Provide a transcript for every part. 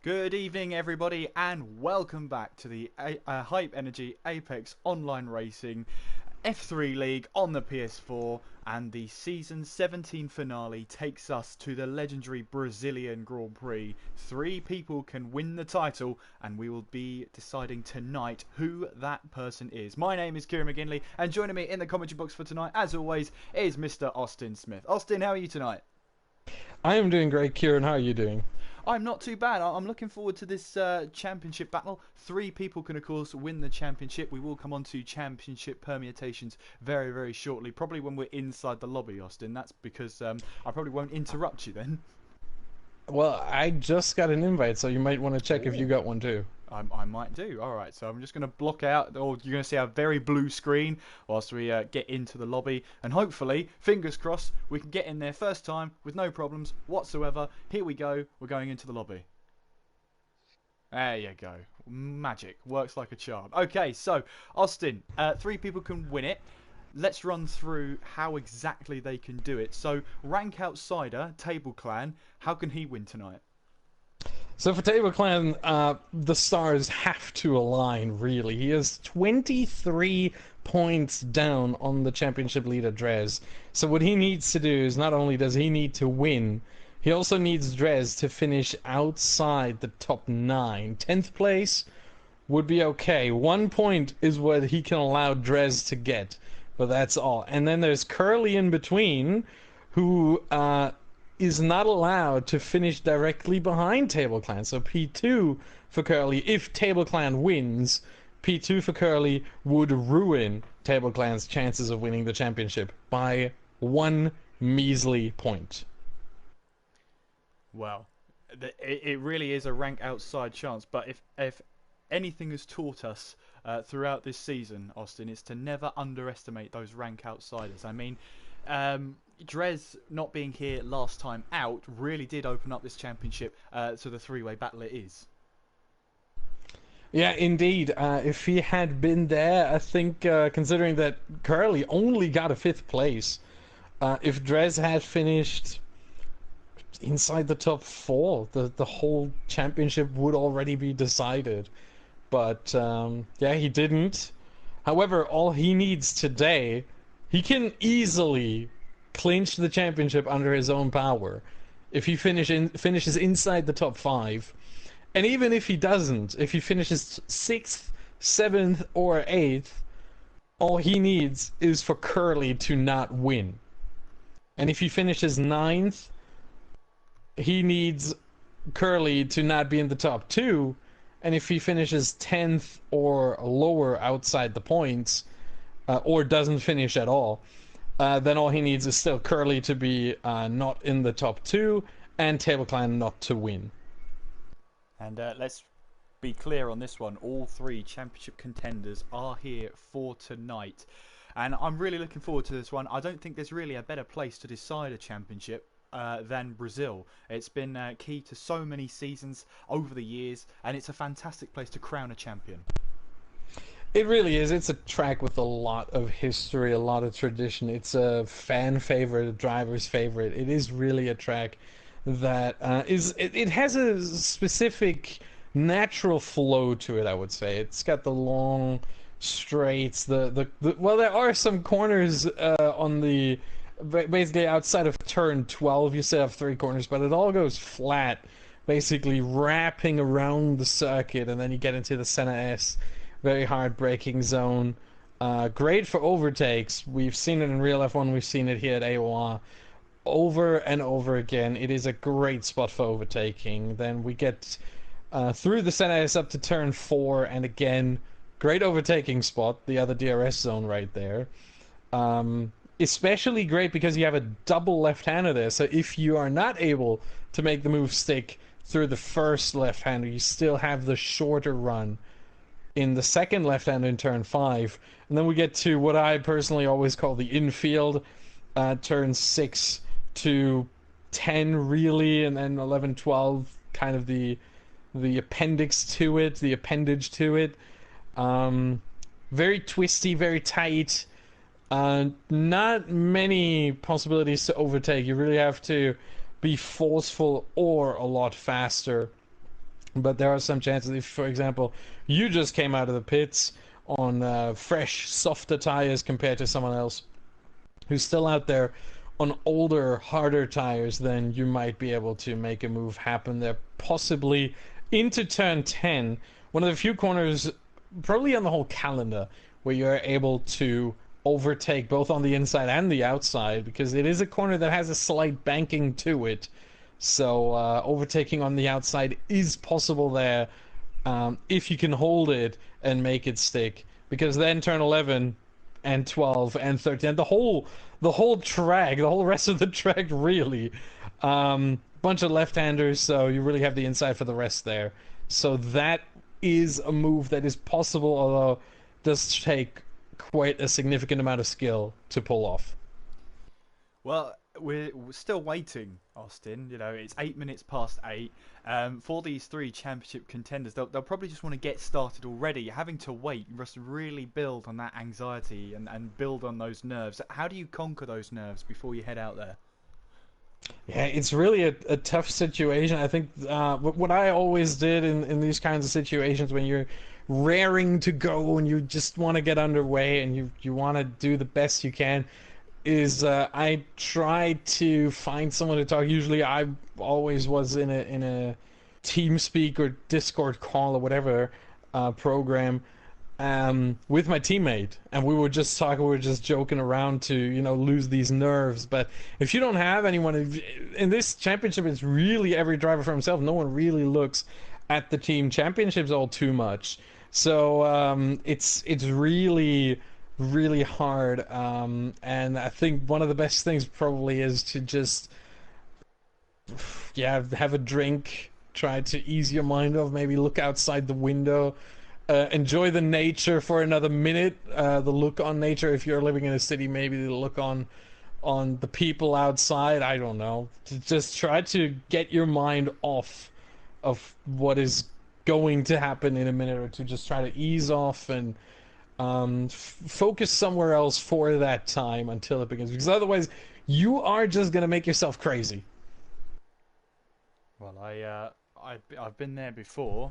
Good evening, everybody, and welcome back to the Hype Energy Apex Online Racing F3 League on the PS4. And the Season 17 finale takes us to the legendary Brazilian Grand Prix. 3 people can win the title, and we will be deciding tonight who that person is. My name is Kieran McGinley, and joining me in the commentary box for tonight, as always, is Mr. Austin Smith. Austin, how are you tonight? I am doing great, Kieran. How are you doing? I'm not too bad. I'm looking forward to this championship battle. 3 people can, of course, win the championship. We will come on to championship permutations very, very shortly. Probably when we're inside the lobby, Austin. That's because I probably won't interrupt you then. Well, I just got an invite, so you might want to check if you Ooh. got one too. I might do. Alright, so I'm just going to block out, or you're going to see a very blue screen whilst we get into the lobby. And hopefully, fingers crossed, we can get in there first time with no problems whatsoever. Here we go. We're going into the lobby. There you go. Magic. Works like a charm. Okay, so, Austin, 3 people can win it. Let's run through how exactly they can do it. So, Rank Outsider, Table Clan, how can he win tonight? So for Table Clan, the stars have to align, really. He is 23 points down on the championship leader, Drez. So what he needs to do is not only does he need to win, he also needs Drez to finish outside the top 9. 10th place would be okay. 1 point is what he can allow Drez to get, but that's all. And then there's Curly in between, who is not allowed to finish directly behind Table Clan. So P2 for Curly, if Table Clan wins, P2 for Curly would ruin Table Clan's chances of winning the championship by 1 measly point. Well, it really is a rank outside chance. But if anything has taught us throughout this season, Austin, is to never underestimate those rank outsiders. I mean, Drez not being here last time out really did open up this championship to the 3-way battle it is. Yeah, indeed. If he had been there, I think, considering that Curly only got a 5th place, if Drez had finished inside the top 4, the whole championship would already be decided. But, yeah, he didn't. However, all he needs today, he can easily clinch the championship under his own power if he finishes inside the top 5. And even if he doesn't, if he finishes 6th, 7th, or 8th, all he needs is for Curly to not win. And if he finishes 9th, he needs Curly to not be in the top 2. And if he finishes 10th or lower outside the points, or doesn't finish at all, then all he needs is still Curly to be not in the top 2 and Table Clan not to win. And let's be clear on this one. All 3 championship contenders are here for tonight. And I'm really looking forward to this one. I don't think there's really a better place to decide a championship than Brazil. It's been key to so many seasons over the years, and it's a fantastic place to crown a champion. It really is. It's a track with a lot of history, a lot of tradition. It's a fan favorite, a driver's favorite. It is really a track that it has a specific natural flow to it, I would say. It's got the long straights, well, there are some corners on the basically outside of turn 12. You still have 3 corners, but it all goes flat, basically wrapping around the circuit, and then you get into the center S. Very hard braking zone. Great for overtakes. We've seen it in real F1. We've seen it here at AOR. Over and over again. It is a great spot for overtaking. Then we get through the center S up to turn 4. And again, great overtaking spot. The other DRS zone right there. Especially great because you have a double left-hander there. So if you are not able to make the move stick through the first left-hander, you still have the shorter run in the second left-hander in turn 5. And then we get to what I personally always call the infield, turn 6 to 10 really, and then 11, 12, kind of the appendix to it, the appendage to it. Very twisty, very tight. Not many possibilities to overtake. You really have to be forceful or a lot faster But there are some chances if, for example, you just came out of the pits on fresh, softer tires compared to someone else who's still out there on older, harder tires, then you might be able to make a move happen there. Possibly into turn 10, one of the few corners, probably on the whole calendar, where you're able to overtake both on the inside and the outside, because it is a corner that has a slight banking to it. So overtaking on the outside is possible there, if you can hold it and make it stick. Because then turn 11 and 12 and 13, and the whole track, the whole rest of the track, really, bunch of left-handers, so you really have the inside for the rest there. So that is a move that is possible, although does take quite a significant amount of skill to pull off. Well, we're still waiting, Austin. You know, it's 8 minutes past 8. For these three championship contenders, they'll probably just want to get started already. Having to wait, you must really build on that anxiety and build on those nerves. How do you conquer those nerves before you head out there? Yeah, it's really a tough situation. I think what I always did in these kinds of situations when you're raring to go and you just want to get underway and you want to do the best you can is I try to find someone to talk. Usually I always was in a TeamSpeak or Discord call or whatever program with my teammate, and we were just talking, we were just joking around to, you know, lose these nerves. But if you don't have anyone in this championship, it's really every driver for himself. No one really looks at the team championships all too much. So it's really really hard, and I think one of the best things probably is to just have a drink, try to ease your mind off, maybe look outside the window, enjoy the nature for another minute, the look on nature. If you're living in a city, maybe the look on the people outside. I don't know, to just try to get your mind off of what is going to happen in a minute or two. Just try to ease off and focus somewhere else for that time until it begins, because otherwise you are just gonna make yourself crazy. Well, I've been there before,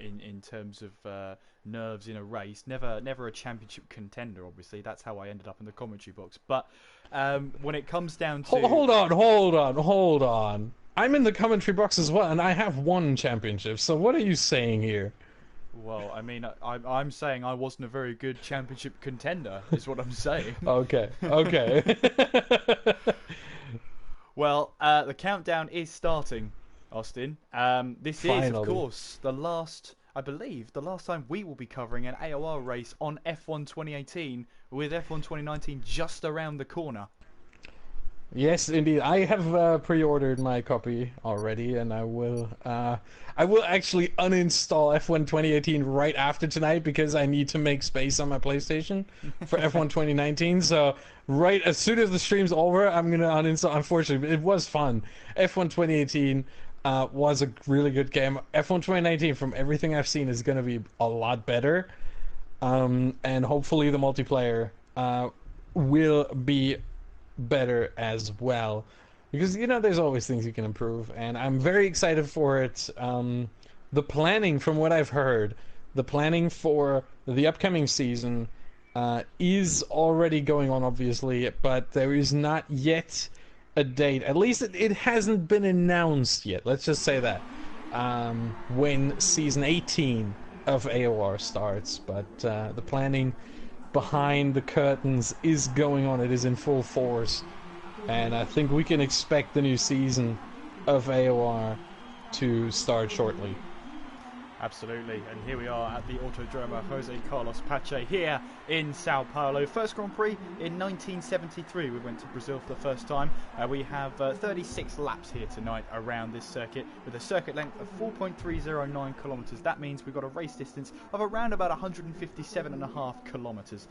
in terms of nerves in a race. Never a championship contender, obviously. That's how I ended up in the commentary box. But when it comes down to hold on. I'm in the commentary box as well, and I have won championships. So what are you saying here? well, I mean, I'm saying I wasn't a very good championship contender, is what I'm saying. Okay. Well, the countdown is starting, Austin. This is, of course, I believe, the last time we will be covering an AOR race on F1 2018, with F1 2019 just around the corner. Yes, indeed. I have pre-ordered my copy already, and I will actually uninstall F1 2018 right after tonight because I need to make space on my PlayStation for F1 2019. So right as soon as the stream's over, I'm gonna uninstall. Unfortunately, it was fun. F1 2018 was a really good game. F1 2019, from everything I've seen, is gonna be a lot better, and hopefully the multiplayer will be better as well, because there's always things you can improve, and I'm very excited for it. The planning, from what I've heard, the planning for the upcoming season is already going on, obviously, but there is not yet a date. At least it hasn't been announced yet, let's just say that, when season 18 of AOR starts. But the planning behind the curtains is going on. It is in full force, and I think we can expect the new season of AOR to start shortly. Absolutely, and here we are at the Autodromo Jose Carlos Pache here in Sao Paulo. First Grand Prix in 1973. We went to Brazil for the first time. We have 36 laps here tonight around this circuit with a circuit length of 4.309 kilometres. That means we've got a race distance of around about 157.5 kilometres.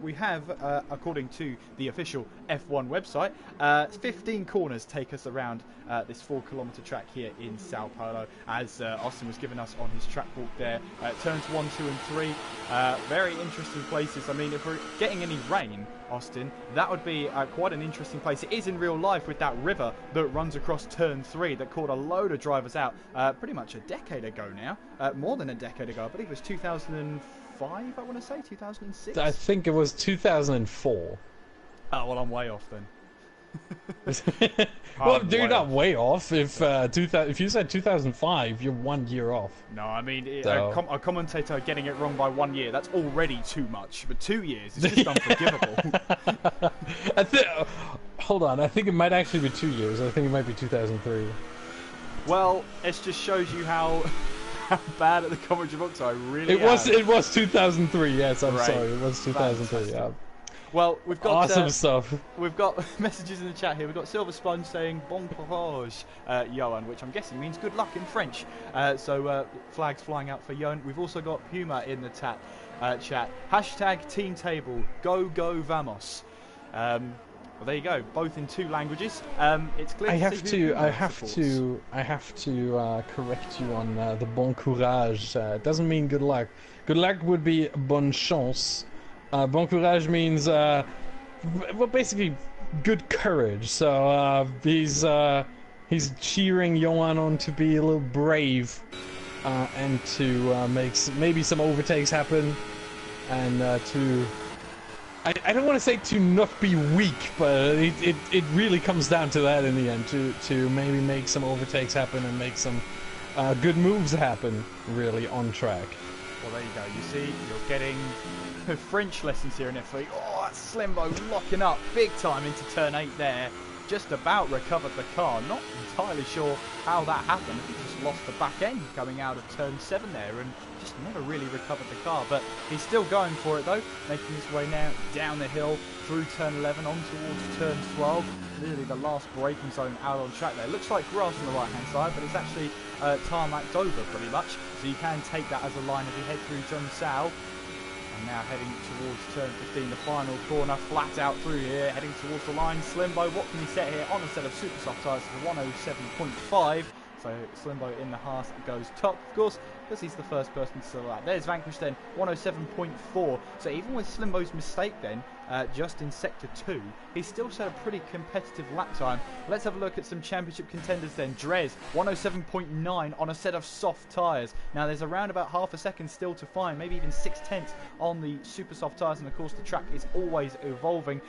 We have, according to the official F1 website, 15 corners take us around this 4 kilometre track here in Sao Paulo, as Austin was giving us on his track walk there. Turns 1, 2 and 3, very interesting places. I mean, if we're getting any rain, Austin, that would be quite an interesting place. It is in real life with that river that runs across turn 3 that caught a load of drivers out pretty much a decade ago now. More than a decade ago. I believe it was 2005, I want to say, 2006? I think it was 2004. Oh, well, I'm way off then. Well, you're not way off. If you said 2005, you're 1 year off. No, I mean, So- a commentator getting it wrong by 1 year, that's already too much. But 2 years is just unforgivable. Hold on, I think it might actually be 2 years. I think it might be 2003. Well, it just shows you how bad at the commentary books I really It was 2003. Yes, I'm Right. sorry. It was 2003. Fantastic. Yeah. Well, we've got Awesome stuff. we've got messages in the chat here. We've got Silver Sponge saying bon courage, Johan, which I'm guessing means good luck in French. So flags flying out for Johan. We've also got Puma in the chat. Hashtag Team Table. Go go vamos. Well, there you go. Both in 2 languages. It's clear. I to have see who to. Puma I have supports. to. I have to correct you on the bon courage. It doesn't mean good luck. Good luck would be bonne chance. Bon courage means, well, basically, good courage. So he's cheering Johan on to be a little brave, and to make maybe some overtakes happen, and to. I don't want to say to not be weak, but it really comes down to that in the end. To maybe make some overtakes happen and make some good moves happen, really, on track. Well, there you go. You see, you're getting French lessons here in F3. Oh, that's Slimbo locking up big time into turn 8 there. Just about recovered the car. Not entirely sure how that happened. He just lost the back end coming out of turn 7 there and just never really recovered the car. But he's still going for it though, making his way now down the hill through turn 11 on towards turn 12. Really the last braking zone out on track there. Looks like grass on the right hand side, but it's actually tarmacked over pretty much. So you can take that as a line if you head through John Sal. And now heading towards turn 15, the final corner, flat out through here, heading towards the line. Slimbo, what can he set here on a set of super soft tyres for 107.5? So Slimbo in the Haas goes top, of course, because he's the first person to sell that. There's Vanquish then, 107.4. So even with Slimbo's mistake then, just in sector 2, he's still set a pretty competitive lap time. Let's have a look at some championship contenders then. Drez, 107.9 on a set of soft tyres. Now there's around about half a second still to find, maybe even 6/10 on the super soft tyres, and of course the track is always evolving.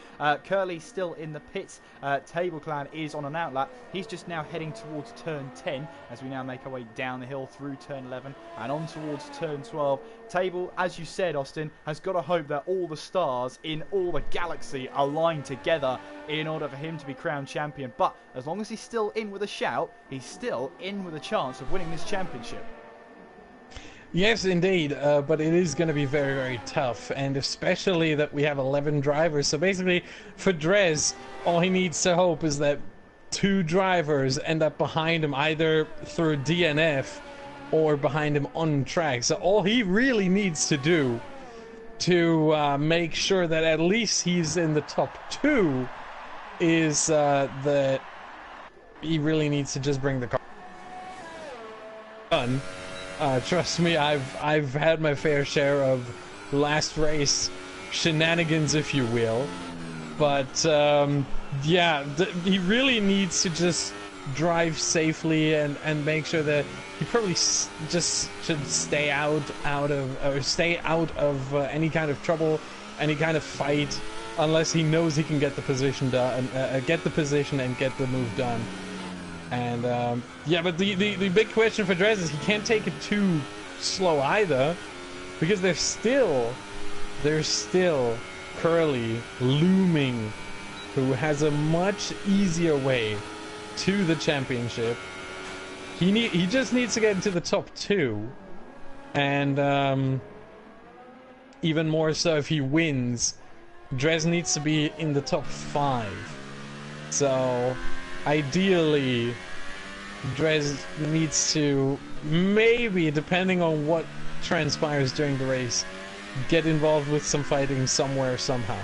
Curly still in the pits. Table Clan is on an outlap. He's just now heading towards turn 10 as we now make our way down the hill through turn 11 and on towards turn 12. Table, as you said, Austin, has got to hope that all the stars in all the galaxy align together in order for him to be crowned champion. But as long as he's still in with a shout, he's still in with a chance of winning this championship. Yes, indeed, but it is going to be very, very tough, and especially that we have 11 drivers. So basically, for Drez, all he needs to hope is that 2 drivers end up behind him, either through DNF or behind him on track. So all he really needs to do to make sure that at least he's in the top 2 is that he really needs to just bring the car done. Trust me, I've had my fair share of last race shenanigans, if you will. But yeah, he really needs to just drive safely and make sure that he probably just should stay out of any kind of trouble, any kind of fight, unless he knows he can get the position done, get the position and get the move done. And yeah, but the big question for Drez is he can't take it too slow either, because there's still Curly looming, who has a much easier way to the championship. He just needs to get into the top 2, and even more so if he wins, Drez needs to be in the top 5. So ideally, Drez needs to, maybe, depending on what transpires during the race, get involved with some fighting somewhere, somehow.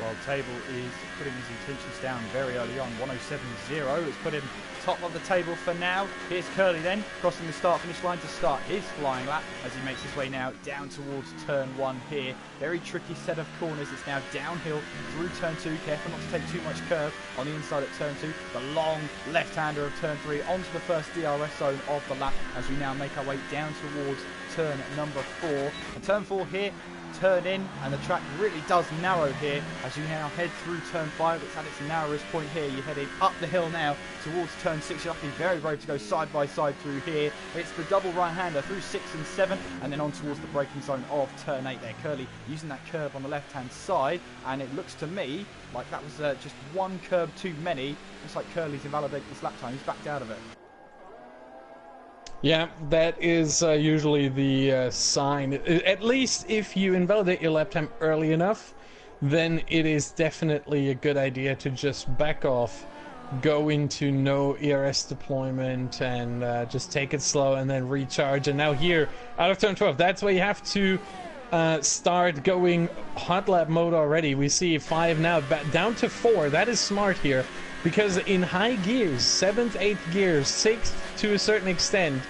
Well, Table is putting his intentions down very early on. 107.0. It's put him top of the table for now. Here's Curly then, crossing the start-finish line to start his flying lap as he makes his way now down towards turn 1 here. Very tricky set of corners. It's now downhill through turn 2. Careful not to take too much curve on the inside at turn 2. The long left-hander of turn 3 onto the first DRS zone of the lap as we now make our way down towards turn number 4. And turn 4 here, turn in, and the track really does narrow here as you now head through turn 5. It's at its narrowest point here. You're heading up the hill now towards turn 6. You'll have to be very brave to go side by side through here. It's the double right-hander through 6 and 7, and then on towards the braking zone of turn 8 there. Curly using that curve on the left-hand side, and it looks to me like that was just one curb too many. Looks like Curly's invalidated this lap time. He's backed out of it. Yeah, that is usually the sign. At least if you invalidate your lap time early enough, then it is definitely a good idea to just back off, go into no ERS deployment, and just take it slow and then recharge. And now here, out of turn 12, that's where you have to start going hot lap mode already. We see 5 now, down to 4. That is smart here. Because in high gears, 7th, 8th gears, 6th to a certain extent,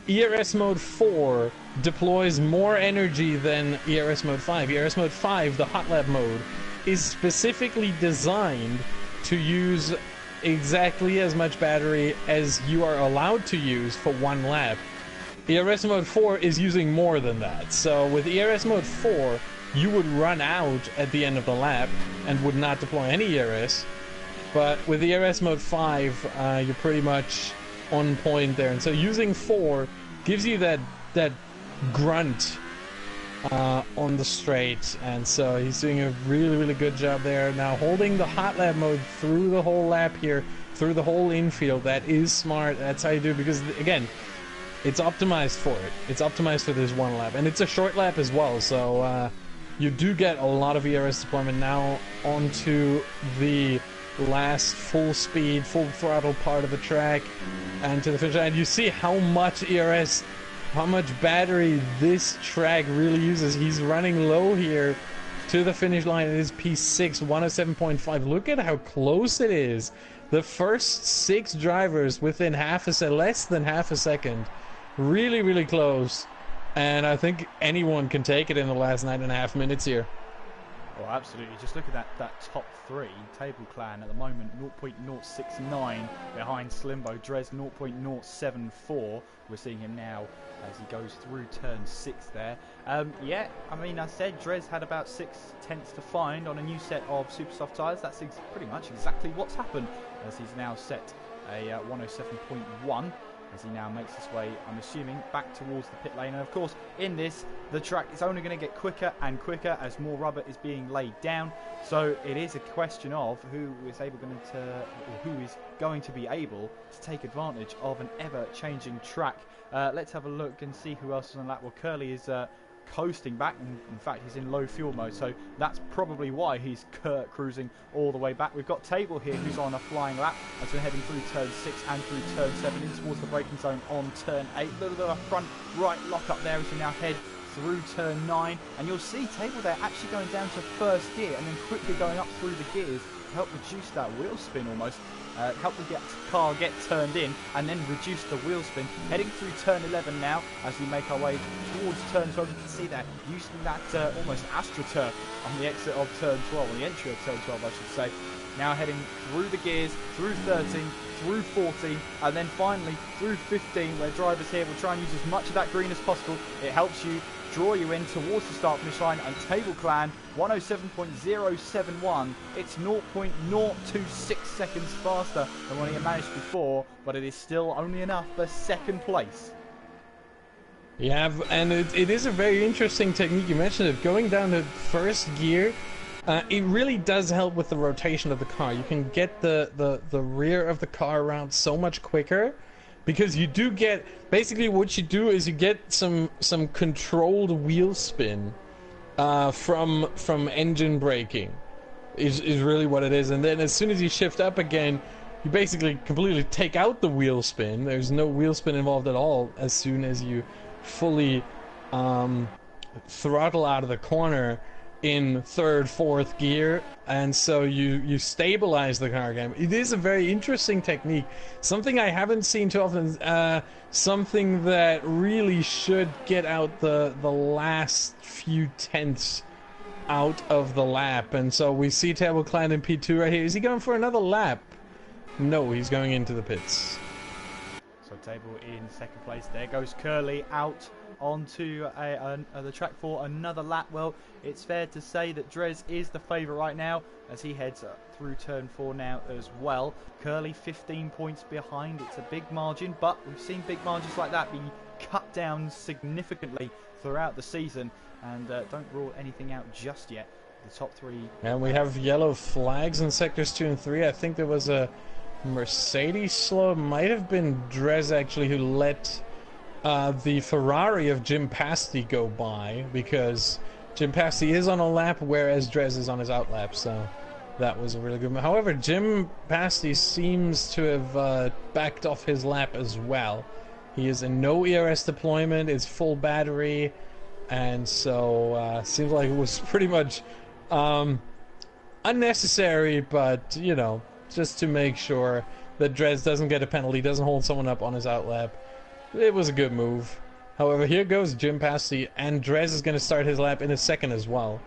ERS mode 4 deploys more energy than ERS mode 5. ERS mode 5, the hot lap mode, is specifically designed to use exactly as much battery as you are allowed to use for one lap. ERS mode 4 is using more than that. So with ERS mode 4, you would run out at the end of the lap and would not deploy any ERS. But with the ERS mode 5, you're pretty much on point there. And so using 4 gives you that grunt on the straight. And so he's doing a really, really good job there. Now holding the hot lap mode through the whole lap here, through the whole infield, that is smart. That's how you do it because, again, it's optimized for it. It's optimized for this one lap. And it's a short lap as well. So you do get a lot of ERS deployment now onto the last full speed, full throttle part of the track and to the finish line. You see how much ERS, how much battery this track really uses. He's running low here to the finish line. It is P6, 107.5. Look at how close it is. The first 6 drivers within less than half a second. Really, really close. And I think anyone can take it in the last 9.5 minutes here. Oh, absolutely. Just look at that top 3. Table Clan at the moment 0.069 behind Slimbo. Drez 0.074. We're seeing him now as he goes through turn 6 there. Yeah, I mean, I said Drez had about 6/10 to find on a new set of super soft tyres. That's pretty much exactly what's happened as he's now set a 107.1. As he now makes his way, I'm assuming, back towards the pit lane. And of course, in this, the track is only going to get quicker and quicker as more rubber is being laid down. So it is a question of who is going to be able to take advantage of an ever-changing track. Let's have a look and see who else is on that. Well, Curly is coasting back, and in fact he's in low fuel mode, so that's probably why he's cruising all the way back. We've got Table here who's on a flying lap as we're heading through turn 6 and through turn 7 in towards the braking zone on turn 8. A little bit of a front right lock up there as we now head through turn 9, and you'll see Table there actually going down to first gear and then quickly going up through the gears to help reduce that wheel spin almost. Help the car get turned in and then reduce the wheel spin. Heading through turn 11 now as we make our way towards turn 12. You can see that using that almost AstroTurf on the exit of turn 12, or the entry of turn 12 I should say. Now heading through the gears, through 13, through 14, and then finally through 15, where drivers here will try and use as much of that green as possible. It helps you draw you in towards the start finish line, and Table Clan 107.071. It's 0.026 seconds faster than what he had managed before, but it is still only enough for second place. Yeah, and it is a very interesting technique. You mentioned it, going down to first gear. It really does help with the rotation of the car. You can get the rear of the car around so much quicker, because you do get, basically what you do is you get some controlled wheel spin from engine braking is really what it is. And then as soon as you shift up again, you basically completely take out the wheel spin. There's no wheel spin involved at all as soon as you fully throttle out of the corner. in third, fourth gear, and so you stabilize the car again. It is a very interesting technique, something I haven't seen too often. Something that really should get out the last few tenths out of the lap. And so we see Table Clan in P2 right here. Is he going for another lap? No, he's going into the pits. So Table in second place. There goes Curly out onto the track for another lap. Well, it's fair to say that Drez is the favourite right now as he heads through turn 4 now as well. Curly 15 points behind. It's a big margin, but we've seen big margins like that be cut down significantly throughout the season, and don't rule anything out just yet. The top 3. And we have yellow flags in sectors 2 and 3. I think there was a Mercedes slow. Might have been Drez actually who let the Ferrari of Jim Pasty go by, because Jim Pasty is on a lap whereas Drez is on his out lap, so that was a really good move. However, Jim Pasty seems to have backed off his lap as well. He is in no ERS deployment, it's full battery, and so seems like it was pretty much unnecessary, but you know, just to make sure that Drez doesn't get a penalty, doesn't hold someone up on his out lap. It was a good move. However, here goes Jim Pasty, and Drez is going to start his lap in a second as well.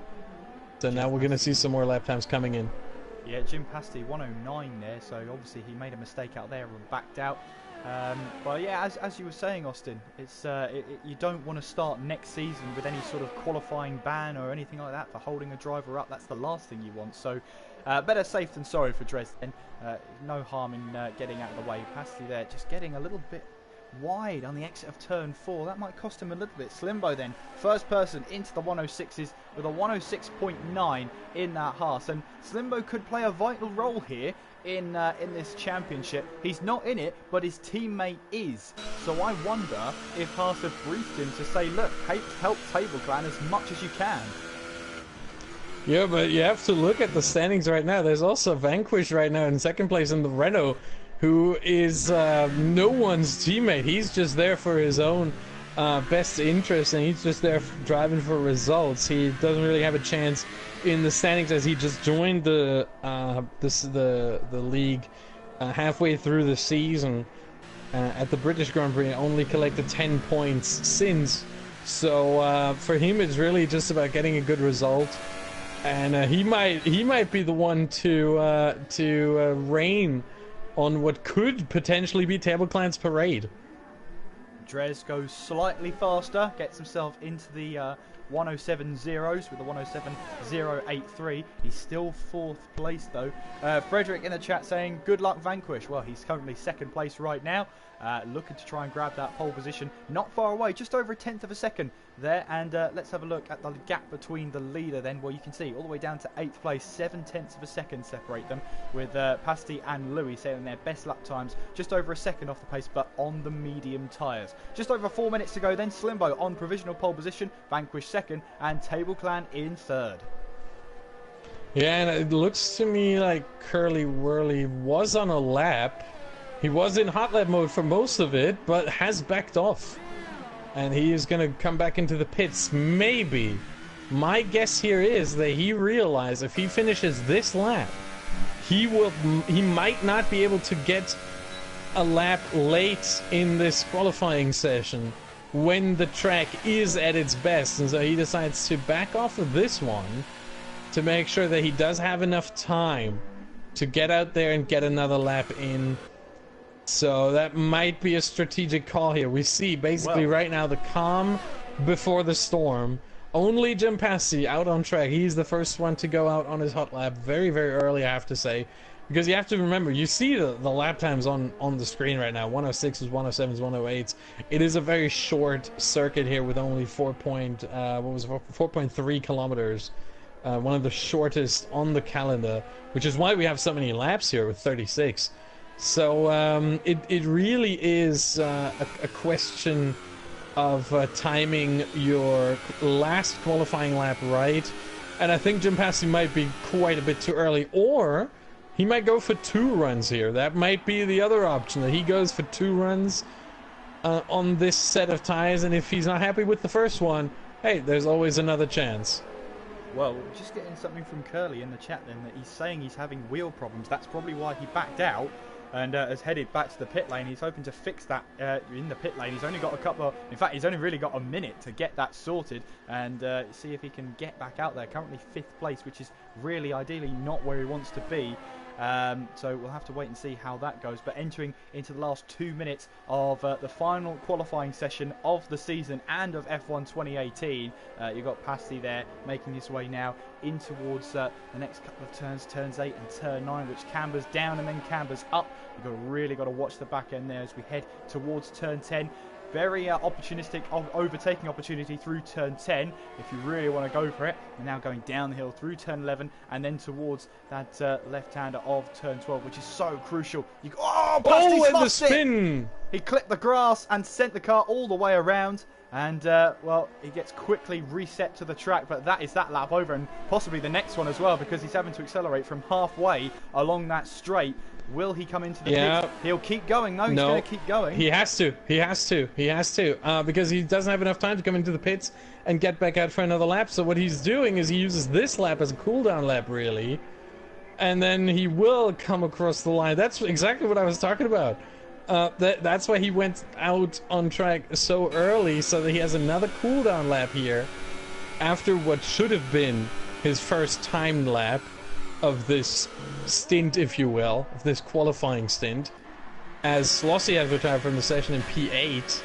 So now we're going to see some more lap times coming in. Yeah, Jim Pasty 109 there, so obviously he made a mistake out there and backed out. But yeah, as you were saying, Austin, it's you don't want to start next season with any sort of qualifying ban or anything like that for holding a driver up. That's the last thing you want. So better safe than sorry for Dresden. No harm in getting out of the way. Pasty there, just getting a little bit wide on the exit of turn 4. That might cost him a little bit. Slimbo then, first person into the 106s with a 106.9 in that Haas, and Slimbo could play a vital role here in this championship. He's not in it, but his teammate is. So I wonder if Haas have briefed him to say, look, help Table Clan as much as you can. Yeah, but you have to look at the standings right now. There's also Vanquish right now in second place in the Renault, who is no one's teammate. He's just there for his own best interest, and he's just there driving for results. He doesn't really have a chance in the standings as he just joined the league halfway through the season at the British Grand Prix, and only collected 10 points since. So for him, it's really just about getting a good result, and he might be the one to reign on what could potentially be Table Clan's parade. Drez goes slightly faster, gets himself into the 107 zeros with a 107.083. He's still 4th place though. Frederick in the chat saying, good luck Vanquish. Well, he's currently 2nd place right now, looking to try and grab that pole position. Not far away, just over a 1/10 of a second there. And let's have a look at the gap between the leader then. Well, you can see all the way down to 8th place, 7/10 of a second separate them, with Pasty and Louis saying their best lap times just over a second off the pace, but on the medium tyres. Just over 4 minutes to go then. Slimbo on provisional pole position, Vanquish 2nd, and Table Clan in 3rd. Yeah, and it looks to me like Curly Whirly was on a lap. He was in hot lap mode for most of it, but has backed off. And he is going to come back into the pits. Maybe. My guess here is that he realized if he finishes this lap, he might not be able to get a lap late in this qualifying session when the track is at its best, and so he decides to back off of this one to make sure that he does have enough time to get out there and get another lap in. So that might be a strategic call here. We see basically right now the calm before the storm. Only Jim Pasty out on track. He's the first one to go out on his hot lap very, very early, I have to say. Because you have to remember, you see the lap times on the screen right now. 106s, 107s, 108s. It is a very short circuit here with only 4.3 kilometers. One of the shortest on the calendar, which is why we have so many laps here with 36. So it really is a question of timing your last qualifying lap right. And I think Jim Pasty might be quite a bit too early, or he might go for 2 runs here. That might be the other option, that he goes for 2 runs on this set of tires, and if he's not happy with the first one, hey, there's always another chance. Well, just getting something from Curly in the chat then that he's saying he's having wheel problems. That's probably why he backed out and has headed back to the pit lane. He's hoping to fix that in the pit lane. He's only got a couple of... In fact, he's only really got a minute to get that sorted and see if he can get back out there. Currently 5th place, which is really ideally not where he wants to be. So we'll have to wait and see how that goes. But entering into the last 2 minutes of the final qualifying session of the season and of F1 2018, you've got Pasti there making his way now in towards the next couple of turns, turns 8 and turn 9, which cambers down and then cambers up. You've really got to watch the back end there as we head towards turn 10. Very opportunistic overtaking opportunity through turn 10 if you really want to go for it. We're now going down the hill through turn 11 and then towards that left-hander of turn 12, which is so crucial. And the spin! He clipped the grass and sent the car all the way around. And, well, he gets quickly reset to the track, but that is that lap over and possibly the next one as well because he's having to accelerate from halfway along that straight. Will he come into the pits? He'll keep going. No, he's going to keep going. He has to. Because he doesn't have enough time to come into the pits and get back out for another lap. So what he's doing is he uses this lap as a cooldown lap, really. And then he will come across the line. That's exactly what I was talking about. That's why he went out on track so early, so that he has another cooldown lap here after what should have been his first timed lap of this stint, if you will, of this qualifying stint. As Slossie has retired from the session in P8,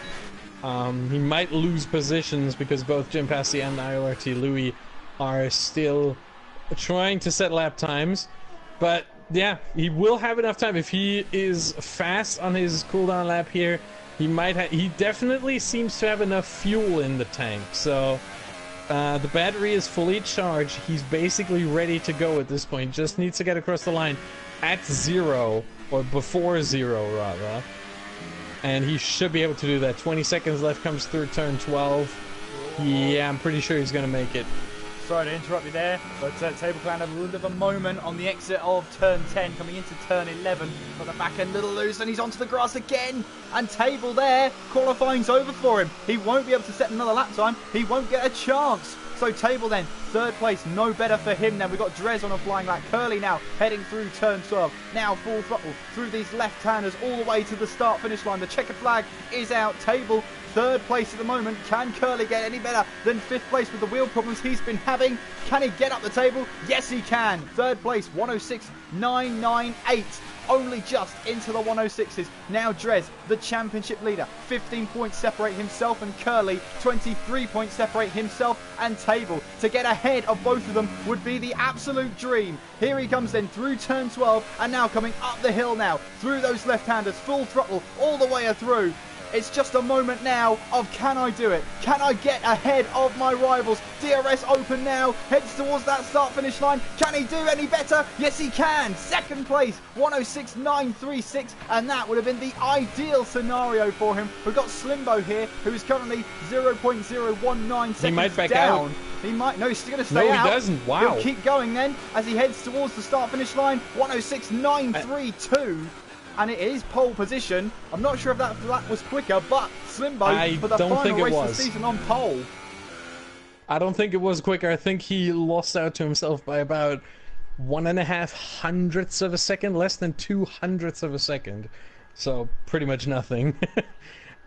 he might lose positions because both Jim Passy and IORT Louis are still trying to set lap times. But yeah, he will have enough time if he is fast on his cooldown lap here. He definitely seems to have enough fuel in the tank, so the battery is fully charged. He's basically ready to go at this point. Just needs to get across the line at 0, or before 0 rather, and he should be able to do that. 20 seconds left, comes through turn 12. Yeah, I'm pretty sure he's gonna make it. Sorry to interrupt you there, but Table Clan had a little bit of a moment on the exit of turn 10, coming into turn 11. Got the back end a little loose, and he's onto the grass again. And Table there, qualifying's over for him. He won't be able to set another lap time. He won't get a chance. So Table then, 3rd place, no better for him then. We've got Drez on a flying lap. Curly now heading through turn 12. Now full throttle through these left-handers all the way to the start-finish line. The checkered flag is out. Table 3rd place at the moment. Can Curly get any better than 5th place with the wheel problems he's been having? Can he get up the table? Yes, he can. 3rd place, 106.998. Only just into the 106s. Now Drez, the championship leader. 15 points separate himself and Curly. 23 points separate himself and Table. To get ahead of both of them would be the absolute dream. Here he comes then through turn 12 and now coming up the hill now. Through those left-handers, full throttle all the way through. It's just a moment now of can I do it? Can I get ahead of my rivals? DRS open now, heads towards that start-finish line. Can he do any better? Yes, he can. 2nd place, 106.936, and that would have been the ideal scenario for him. We've got Slimbo here, who is currently 0.019 seconds He might back down. out. He might. No, he's still going to stay out. No, he doesn't. Wow. He'll keep going then as he heads towards the start-finish line. 106.932. And it is pole position. I'm not sure if that lap was quicker, but Slimbo for the final race of the season on pole. I don't think it was quicker. I think he lost out to himself by about 1.5 hundredths of a second, less than 2 hundredths of a second. So pretty much nothing.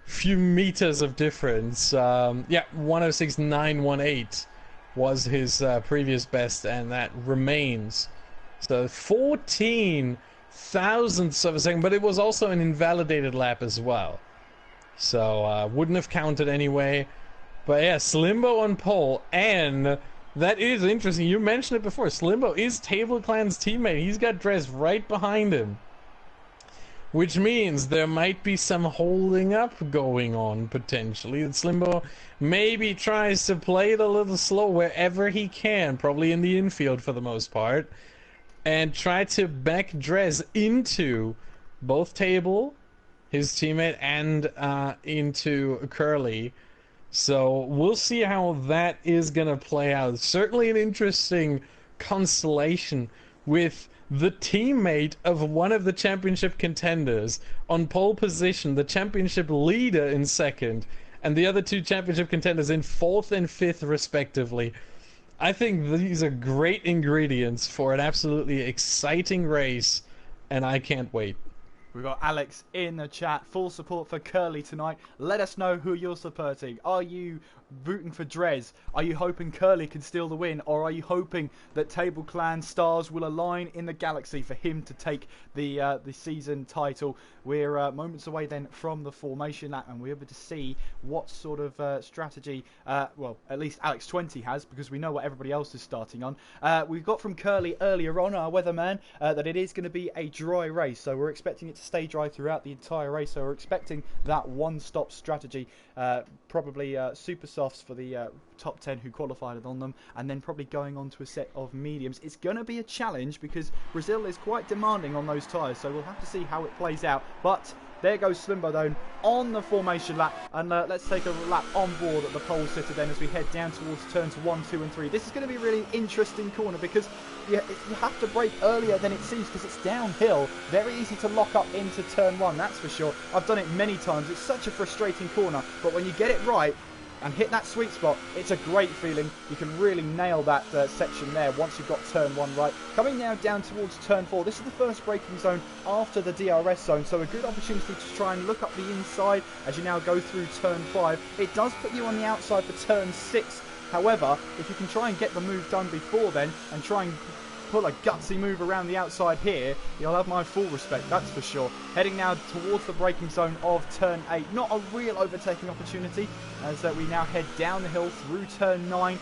Few meters of difference. Yeah, 106.918 was his previous best, and that remains. So 14 thousandths of a second, but it was also an invalidated lap as well, so wouldn't have counted anyway. But yeah, Slimbo on pole, and that is interesting. You mentioned it before. Slimbo is Table Clan's teammate. He's got Drez right behind him, which means there might be some holding up going on potentially. That Slimbo maybe tries to play it a little slow wherever he can, probably in the infield for the most part, and try to back Drez into both Table, his teammate, and into Curly. So we'll see how that is going to play out. Certainly an interesting constellation with the teammate of one of the championship contenders on pole position, the championship leader in 2nd, and the other 2 championship contenders in 4th and 5th respectively. I think these are great ingredients for an absolutely exciting race, and I can't wait. We've got Alex in the chat. Full support for Curly tonight. Let us know who you're supporting. Are you rooting for Drez? Are you hoping Curly can steal the win? Or are you hoping that Table Clan stars will align in the galaxy for him to take the season title? We're moments away then from the formation lap, and we're able to see what sort of strategy, well, at least Alex 20 has, because we know what everybody else is starting on. We've got from Curly earlier on, our weatherman, that it is going to be a dry race, so we're expecting it to stay dry throughout the entire race. So we're expecting that one-stop strategy, probably super softs for the top 10 who qualified on them, and then probably going on to a set of mediums. It's going to be a challenge because Brazil is quite demanding on those tyres, so we'll have to see how it plays out. But there goes Slimbo Dome on the formation lap, and let's take a lap on board at the pole sitter then as we head down towards turns 1, 2 and 3. This is going to be a really interesting corner because you have to brake earlier than it seems because it's downhill. Very easy to lock up into turn 1, that's for sure. I've done it many times. It's such a frustrating corner, but when you get it right and hit that sweet spot, it's a great feeling. You can really nail that section there once you've got turn 1 right. Coming now down towards turn 4, this is the first braking zone after the DRS zone, so a good opportunity to try and look up the inside as you now go through turn 5. It does put you on the outside for turn 6. However, if you can try and get the move done before then and try and pull a gutsy move around the outside here, you'll have my full respect, that's for sure. Heading now towards the braking zone of turn 8. Not a real overtaking opportunity as we now head down the hill through turn 9.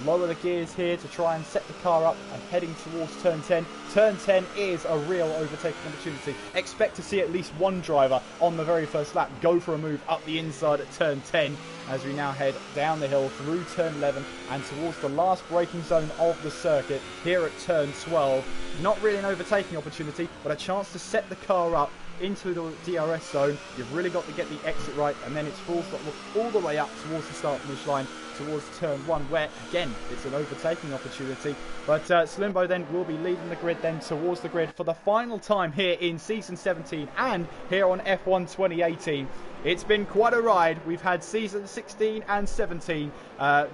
Lower the gears here to try and set the car up and heading towards turn 10. Turn 10 is a real overtaking opportunity. Expect to see at least one driver on the very first lap go for a move up the inside at turn 10 as we now head down the hill through turn 11 and towards the last braking zone of the circuit here at turn 12. Not really an overtaking opportunity, but a chance to set the car up into the DRS zone. You've really got to get the exit right, and then it's full throttle all the way up towards the start finish line towards turn 1, where again it's an overtaking opportunity. But Slimbo then will be leading the grid then towards the grid for the final time here in season 17 and here on F1 2018. It's been quite a ride. We've had season 16 and 17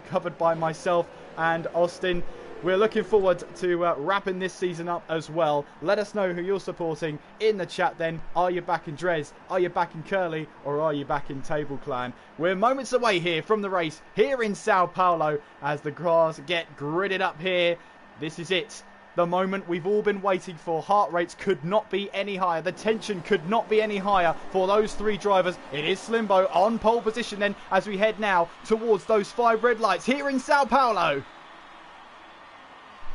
covered by myself and Austin. We're looking forward to wrapping this season up as well. Let us know who you're supporting in the chat then. Are you back in Drez? Are you back in Curly? Or are you back in Table Clan? We're moments away here from the race here in Sao Paulo as the cars get gridded up here. This is it. The moment we've all been waiting for. Heart rates could not be any higher. The tension could not be any higher for those three drivers. It is Slimbo on pole position then as we head now towards those 5 red lights here in Sao Paulo.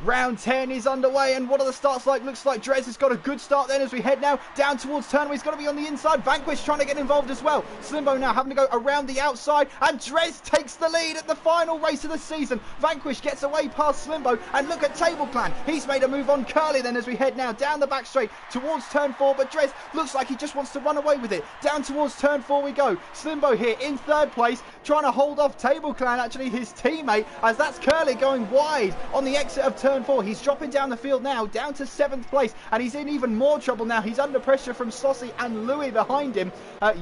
Round 10 is underway, and what are the starts like? Looks like Drez has got a good start then as we head now down towards turn. He's got to be on the inside. Vanquish trying to get involved as well. Slimbo now having to go around the outside, and Drez takes the lead at the final race of the season. Vanquish gets away past Slimbo, and look at Table Clan. He's made a move on Curly then as we head now down the back straight towards turn 4, but Drez looks like he just wants to run away with it. Down towards turn 4 we go. Slimbo here in 3rd place, trying to hold off Table Clan, actually his teammate, as that's Curly going wide on the exit of turn 4. He's dropping down the field now, down to 7th place, and he's in even more trouble now. He's under pressure from Saucy and Louis behind him.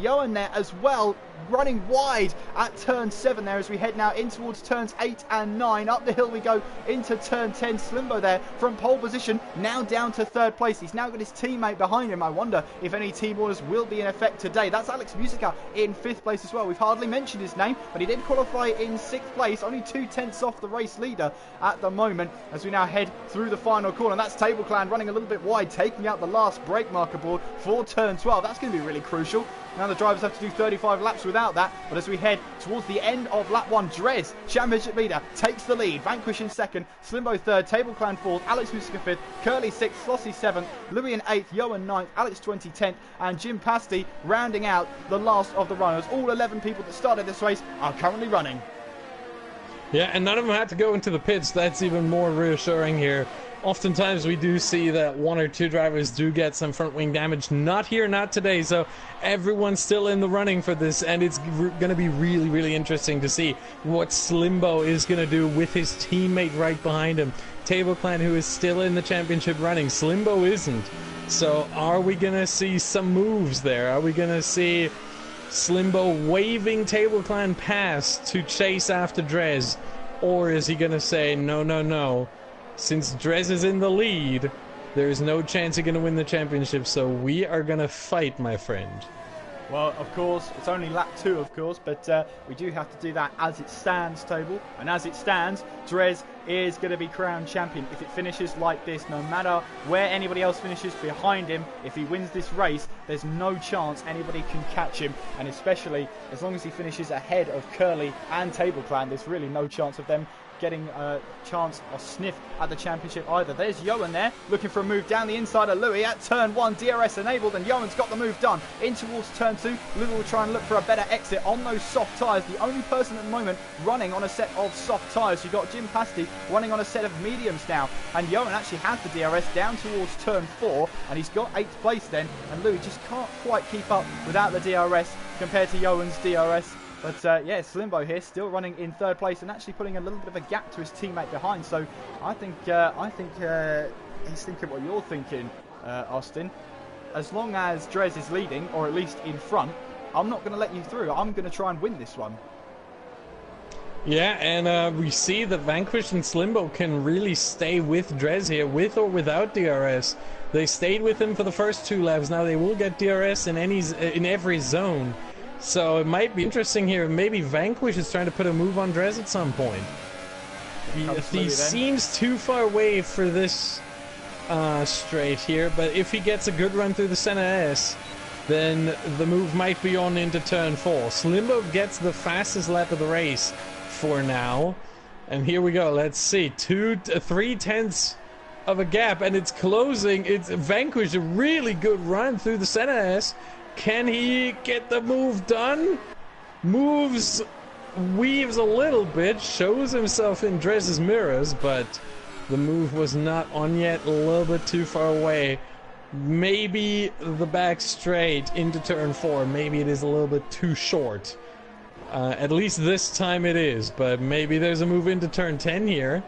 Johan there as well, running wide at turn 7 there as we head now in towards turns 8 and 9. Up the hill we go into turn 10. Slimbo there from pole position, now down to 3rd place. He's now got his teammate behind him. I wonder if any team orders will be in effect today. That's Alex Musica in 5th place as well. We've hardly mentioned his name, but he did qualify in 6th place, only 2/10 off the race leader at the moment as we now head through the final corner. That's Table Clan running a little bit wide, taking out the last brake marker board for turn 12. That's going to be really crucial. Now the drivers have to do 35 laps without that, but as we head towards the end of lap 1, Drez, championship leader, takes the lead. Vanquish in 2nd, Slimbo 3rd, Table Clan 4th, Alex Musica 5th, Curly 6th, Flossie 7th, Louis in 8th, Johan 9th, Alex 20 10th, and Jim Pasty rounding out the last of the runners. All 11 people that started this race are currently running. Yeah, and none of them had to go into the pits. That's even more reassuring here. Oftentimes we do see that 1 or 2 drivers do get some front wing damage. Not here, not today. So everyone's still in the running for this, and it's going to be really, really interesting to see what Slimbo is going to do with his teammate right behind him. Table Clan, who is still in the championship running. Slimbo isn't. So are we going to see some moves there? Are we going to see Slimbo waving Table Clan past to chase after Drez? Or is he going to say, no, no, no, since Drez is in the lead, there's no chance you're going to win the championship, so we are going to fight, my friend. Well, of course, it's only lap 2, of course, but we do have to do that as it stands, Table. And as it stands, Drez is going to be crowned champion. If it finishes like this, no matter where anybody else finishes behind him, if he wins this race, there's no chance anybody can catch him. And especially as long as he finishes ahead of Curly and Table Clan, there's really no chance of them getting a chance or sniff at the championship either. There's Johan there, looking for a move down the inside of Louis at turn 1, DRS enabled, and Johan's got the move done. In towards turn 2, Louis will try and look for a better exit on those soft tyres. The only person at the moment running on a set of soft tyres. You've got Jim Pasty running on a set of mediums now, and Johan actually has the DRS down towards turn 4, and he's got 8th place then, and Louis just can't quite keep up without the DRS compared to Johan's DRS. But yeah, Slimbo here still running in 3rd place and actually putting a little bit of a gap to his teammate behind. So I think he's thinking what you're thinking, Austin. As long as Drez is leading, or at least in front, I'm not going to let you through. I'm going to try and win this one. Yeah, and we see that Vanquish and Slimbo can really stay with Drez here, with or without DRS. They stayed with him for the first 2 laps. Now they will get DRS in every zone. So it might be interesting here. Maybe Vanquish is trying to put a move on Drez at some point. He seems too far away for this straight here, but if he gets a good run through the center S, then the move might be on into turn 4. Slimbo gets the fastest lap of the race for now. And here we go. Let's see. 3/10 of a gap, and it's closing. It's Vanquish, a really good run through the center S. Can he get the move done? Moves, weaves a little bit, shows himself in Drez's mirrors, but the move was not on yet, a little bit too far away. Maybe the back straight into turn 4, maybe it is a little bit too short. At least this time it is, but maybe there's a move into turn 10 here.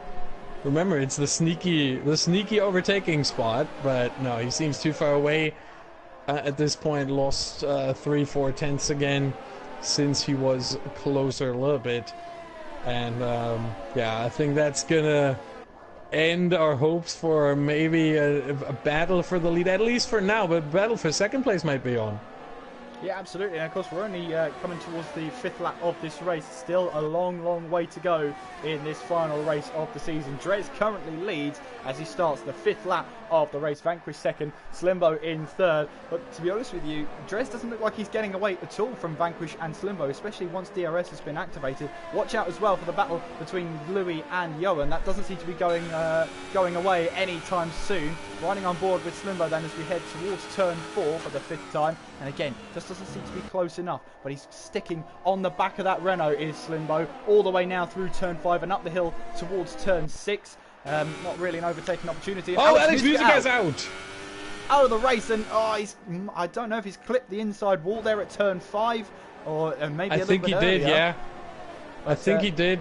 Remember, it's the sneaky overtaking spot, but no, he seems too far away. At this point, lost 3/4 tenths again since he was closer a little bit. And yeah, I think that's gonna end our hopes for maybe a battle for the lead, at least for now, but battle for 2nd place might be on. Yeah, absolutely. And of course, we're only coming towards the 5th lap of this race. Still a long, long way to go in this final race of the season. Drez currently leads as he starts the 5th lap of the race. Vanquish 2nd, Slimbo in 3rd. But to be honest with you, Drez doesn't look like he's getting away at all from Vanquish and Slimbo, especially once DRS has been activated. Watch out as well for the battle between Louis and Johan. That doesn't seem to be going away anytime soon. Riding on board with Slimbo then as we head towards turn 4 for the 5th time. And again, just doesn't seem to be close enough, but he's sticking on the back of that Renault is Slimbo, all the way now through turn 5 and up the hill towards turn 6. Not really an overtaking opportunity. And Alex Musica's out of the race, and I don't know if he's clipped the inside wall there at turn 5, or maybe I think he did, yeah. I think he did.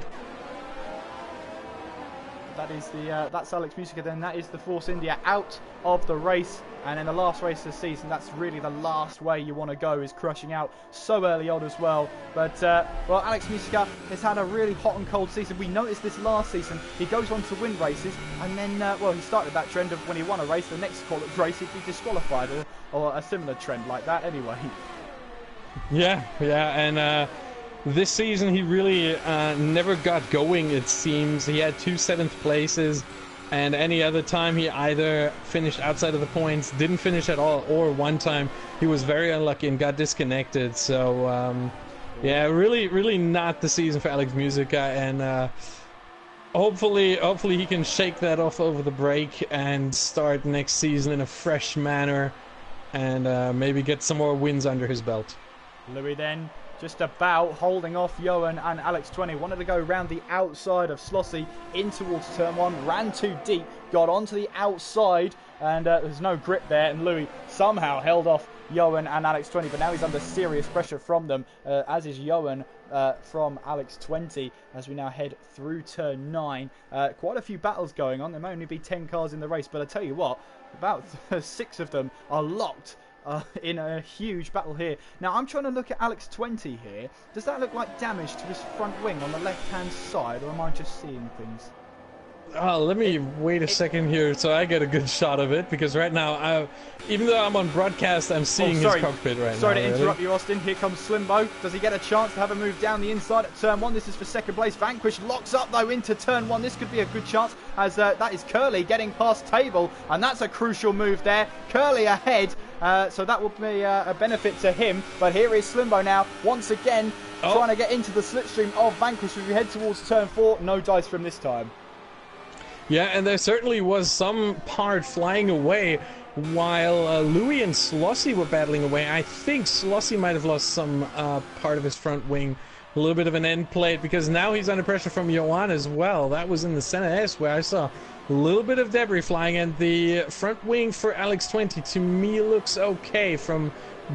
That is that's Alex Musica then. That is the Force India out of the race. And in the last race of the season, that's really the last way you want to go, is crushing out so early on as well. But, well, Alex Musica has had a really hot and cold season. We noticed this last season. He goes on to win races, and then, well, he started that trend of when he won a race, the next race he'd be disqualified, or a similar trend like that anyway. Yeah, and this season he really never got going, it seems. He had 2 7th places. And any other time he either finished outside of the points, didn't finish at all, or one time he was very unlucky and got disconnected. So, yeah, really not the season for Alex Musica. And hopefully he can shake that off over the break and start next season in a fresh manner and maybe get some more wins under his belt. Louis then just about holding off Johan and Alex 20. Wanted to go around the outside of Slossie in towards turn 1. Ran too deep. Got onto the outside. And there's no grip there. And Louis somehow held off Johan and Alex 20. But now he's under serious pressure from them. As is Johan from Alex 20. As we now head through turn 9. Quite a few battles going on. There may only be 10 cars in the race. But I tell you what, about 6 of them are locked in a huge battle here. Now, I'm trying to look at Alex 20 here. Does that look like damage to his front wing on the left-hand side, or am I just seeing things? Let me wait a second here so I get a good shot of it, because right now, even though I'm on broadcast, I'm seeing his cockpit right now. Sorry to interrupt you, Austin. Here comes Slimbo. Does he get a chance to have a move down the inside at turn 1? This is for second place. Vanquish locks up, though, into turn 1. This could be a good chance, as that is Curly getting past Table, and that's a crucial move there. Curly ahead, so that will be a benefit to him. But here is Slimbo now, once again, trying to get into the slipstream of Vanquish as we head towards turn 4. No dice from this time. Yeah, and there certainly was some part flying away while Louis and Slossie were battling away. I think Slossie might have lost some part of his front wing, a little bit of an end plate, because now he's under pressure from Johan as well. That was in the center S where I saw a little bit of debris flying, and the front wing for Alex 20 to me looks okay from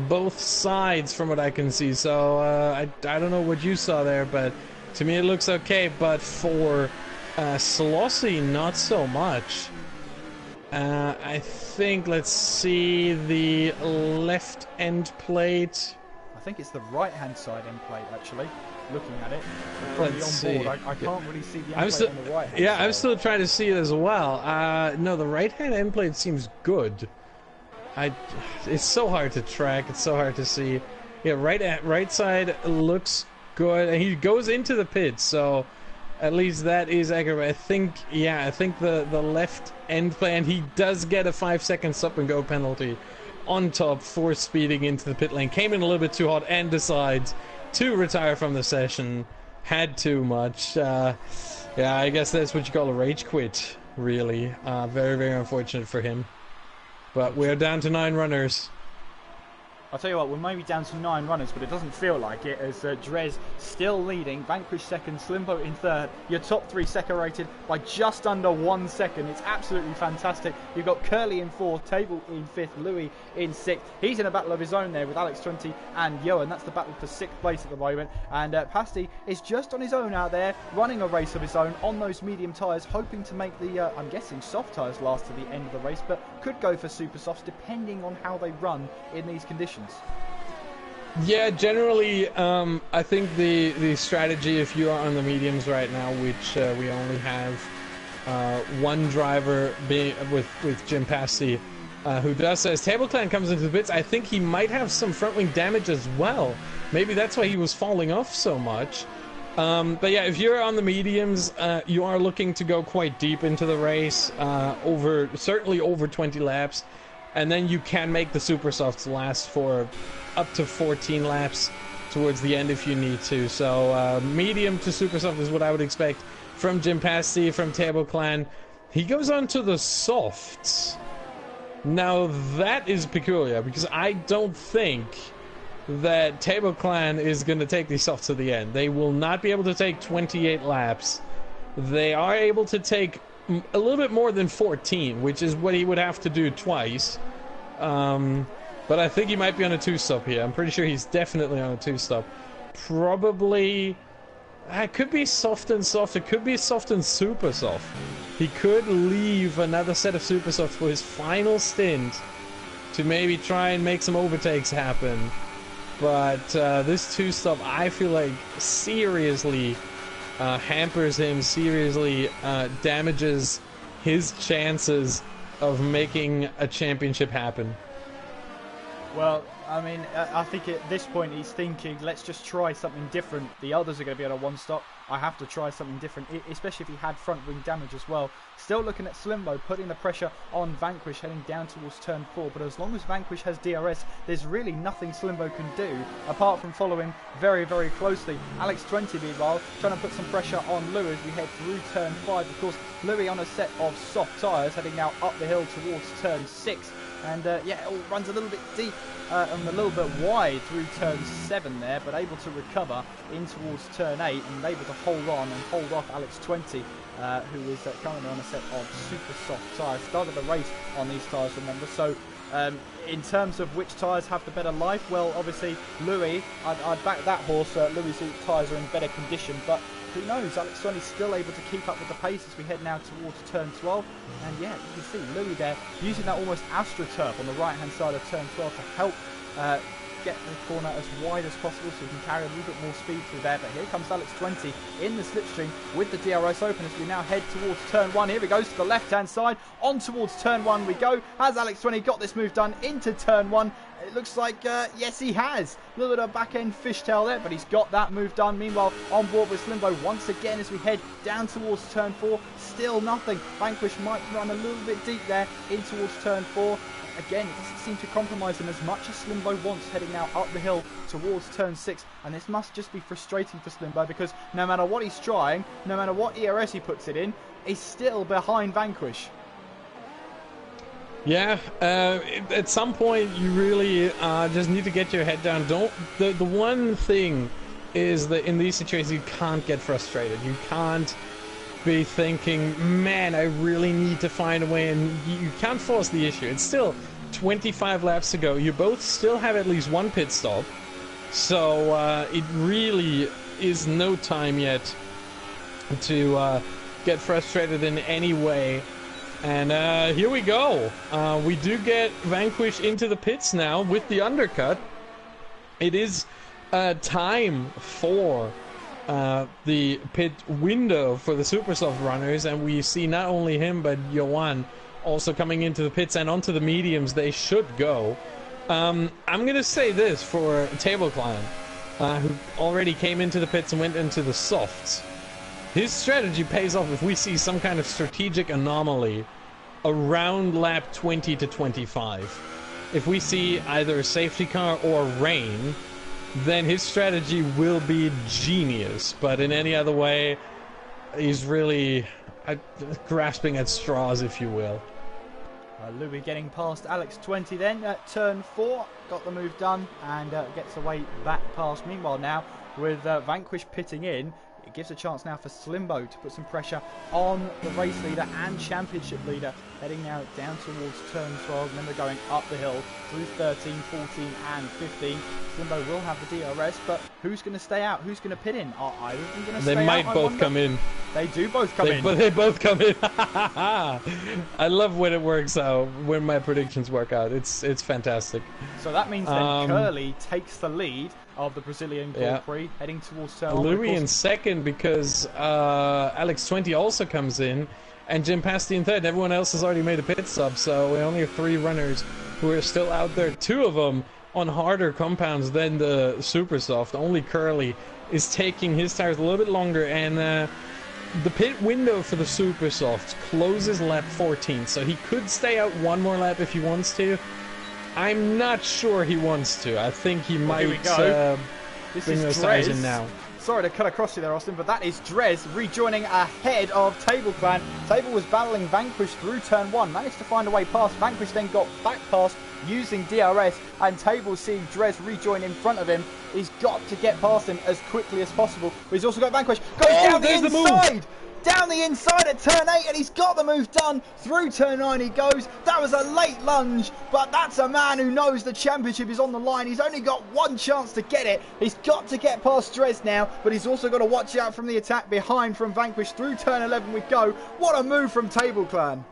both sides from what I can see. So I don't know what you saw there, but to me it looks okay. But for Slossie, not so much. I think, let's see, the left end plate. I think it's the right-hand side end plate, actually. Looking at it, let's see. I can't really see the end plate on the right-hand side. I'm still trying to see it as well. No, the right-hand end plate seems good. It's so hard to track. It's so hard to see. Yeah, right side looks good, and he goes into the pit, so at least that is accurate. I think the left end plate, and he does get a 5-second stop and go penalty on top for speeding into the pit lane. Came in a little bit too hot and decides to retire from the session. Had too much. Yeah, I guess that's what you call a rage quit, really. Very, very unfortunate for him. But we're down to 9 runners. I'll tell you what, we're maybe down to 9 runners, but it doesn't feel like it, as Drez still leading, Vanquish second, Slimbo in third. Your top 3 separated by just under 1 second. It's absolutely fantastic. You've got Curly in 4th, Table in 5th, Louis in 6th. He's in a battle of his own there with Alex 20 and Johan. That's the battle for 6th place at the moment. And Pasty is just on his own out there, running a race of his own on those medium tyres, hoping to make the, I'm guessing, soft tyres last to the end of the race, but could go for super softs depending on how they run in these conditions. Yeah, generally, I think the strategy, if you are on the mediums right now, which we only have one driver being with Jim Passy, who does, as Table Clan comes into the pits, I think he might have some front wing damage as well. Maybe that's why he was falling off so much. But yeah, if you're on the mediums, you are looking to go quite deep into the race, certainly over 20 laps. And then you can make the super softs last for up to 14 laps towards the end if you need to. So medium to super soft is what I would expect from Jim Passy, from Table Clan. He goes on to the softs. Now that is peculiar, because I don't think that Table Clan is going to take these softs to the end. They will not be able to take 28 laps. They are able to take a little bit more than 14, which is what he would have to do twice. But I think he might be on a 2-stop here. I'm pretty sure he's definitely on a 2-stop. Probably, it could be soft and soft. It could be soft and super soft. He could leave another set of super softs for his final stint to maybe try and make some overtakes happen. But this 2-stop, I feel like, seriously hampers him, seriously damages his chances of making a championship happen. Well, I mean, I think at this point he's thinking, let's just try something different. The others are going to be on a 1-stop. I have to try something different, especially if he had front wing damage as well. Still looking at Slimbo, putting the pressure on Vanquish, heading down towards turn 4. But as long as Vanquish has DRS, there's really nothing Slimbo can do, apart from follow him very, very closely. Alex 20, meanwhile, trying to put some pressure on Louis as we head through turn 5. Of course, Louis on a set of soft tyres, heading now up the hill towards turn 6. And yeah, it all runs a little bit deep and a little bit wide through turn 7 there, but able to recover in towards turn 8 and able to hold on and hold off Alex 20, who is currently on a set of super soft tyres. Started the race on these tyres, remember. So in terms of which tyres have the better life, well, obviously Louis, I'd back that horse. Louis' tyres are in better condition, but who knows? Alex20 still able to keep up with the pace as we head now towards turn 12. And yeah, you can see Louis there using that almost AstroTurf on the right-hand side of turn 12 to help get the corner as wide as possible so he can carry a little bit more speed through there. But here comes Alex20 in the slipstream with the DRS open as we now head towards turn 1. Here he goes to the left-hand side. On towards turn 1 we go. Has Alex20 got this move done into turn 1? It looks like, yes, he has. A little bit of back-end fishtail there, but he's got that move done. Meanwhile, on board with Slimbo once again as we head down towards turn 4. Still nothing. Vanquish might run a little bit deep there in towards turn 4. Again, it doesn't seem to compromise him as much as Slimbo wants, heading now up the hill towards turn 6. And this must just be frustrating for Slimbo because no matter what he's trying, no matter what ERS he puts it in, he's still behind Vanquish. Yeah, at some point you really just need to get your head down. The one thing is that in these situations you can't get frustrated. You can't be thinking, man, I really need to find a way, and you can't force the issue. It's still 25 laps to go. You both still have at least one pit stop, so it really is no time yet to get frustrated in any way. And here we go. We do get Vanquish into the pits now with the undercut. It is time for the pit window for the Supersoft runners, and we see not only him but Johan also coming into the pits, and onto the mediums they should go. I'm gonna say this for Table Clan, who already came into the pits and went into the softs. His strategy pays off if we see some kind of strategic anomaly around lap 20 to 25. If we see either a safety car or rain, then his strategy will be genius. But in any other way, he's really grasping at straws, if you will. Louis getting past Alex20 then at turn 4. Got the move done and gets away back past. Meanwhile now, with Vanquish pitting in, it gives a chance now for Slimbo to put some pressure on the race leader and championship leader, heading now down towards turn 12. Remember, going up the hill through 13, 14 and 15. Slimbo will have the DRS, but who's going to stay out? Who's going to pit in? Are either of them going to stay out? They might both come in. They do both come in. But they both come in. I love when it works out, when my predictions work out. It's fantastic. So that means then Curly takes the lead of the Brazilian Grand Prix, heading towards turn 1. Louis in second because Alex20 also comes in, and Jim Pasty in third. Everyone else has already made a pit stop, so we only have 3 runners who are still out there. 2 of them on harder compounds than the Supersoft. Only Curly is taking his tires a little bit longer, and the pit window for the Supersoft closes lap 14, so he could stay out one more lap if he wants to. I'm not sure he wants to. I think he might bring those tires in now. Sorry to cut across you there, Austin, but that is Drez rejoining ahead of Table Clan. Table was battling Vanquish through turn 1, managed to find a way past. Vanquish then got back past using DRS, and Table, seeing Drez rejoin in front of him, he's got to get past him as quickly as possible. But he's also got Vanquish. Goes down the inside! Down the inside at turn 8, and he's got the move done. Through turn 9 he goes. That was a late lunge, but that's a man who knows the championship is on the line. He's only got one chance to get it. He's got to get past Drez now, but he's also got to watch out from the attack behind from Vanquish. Through turn 11 we go. What a move from Table Clan.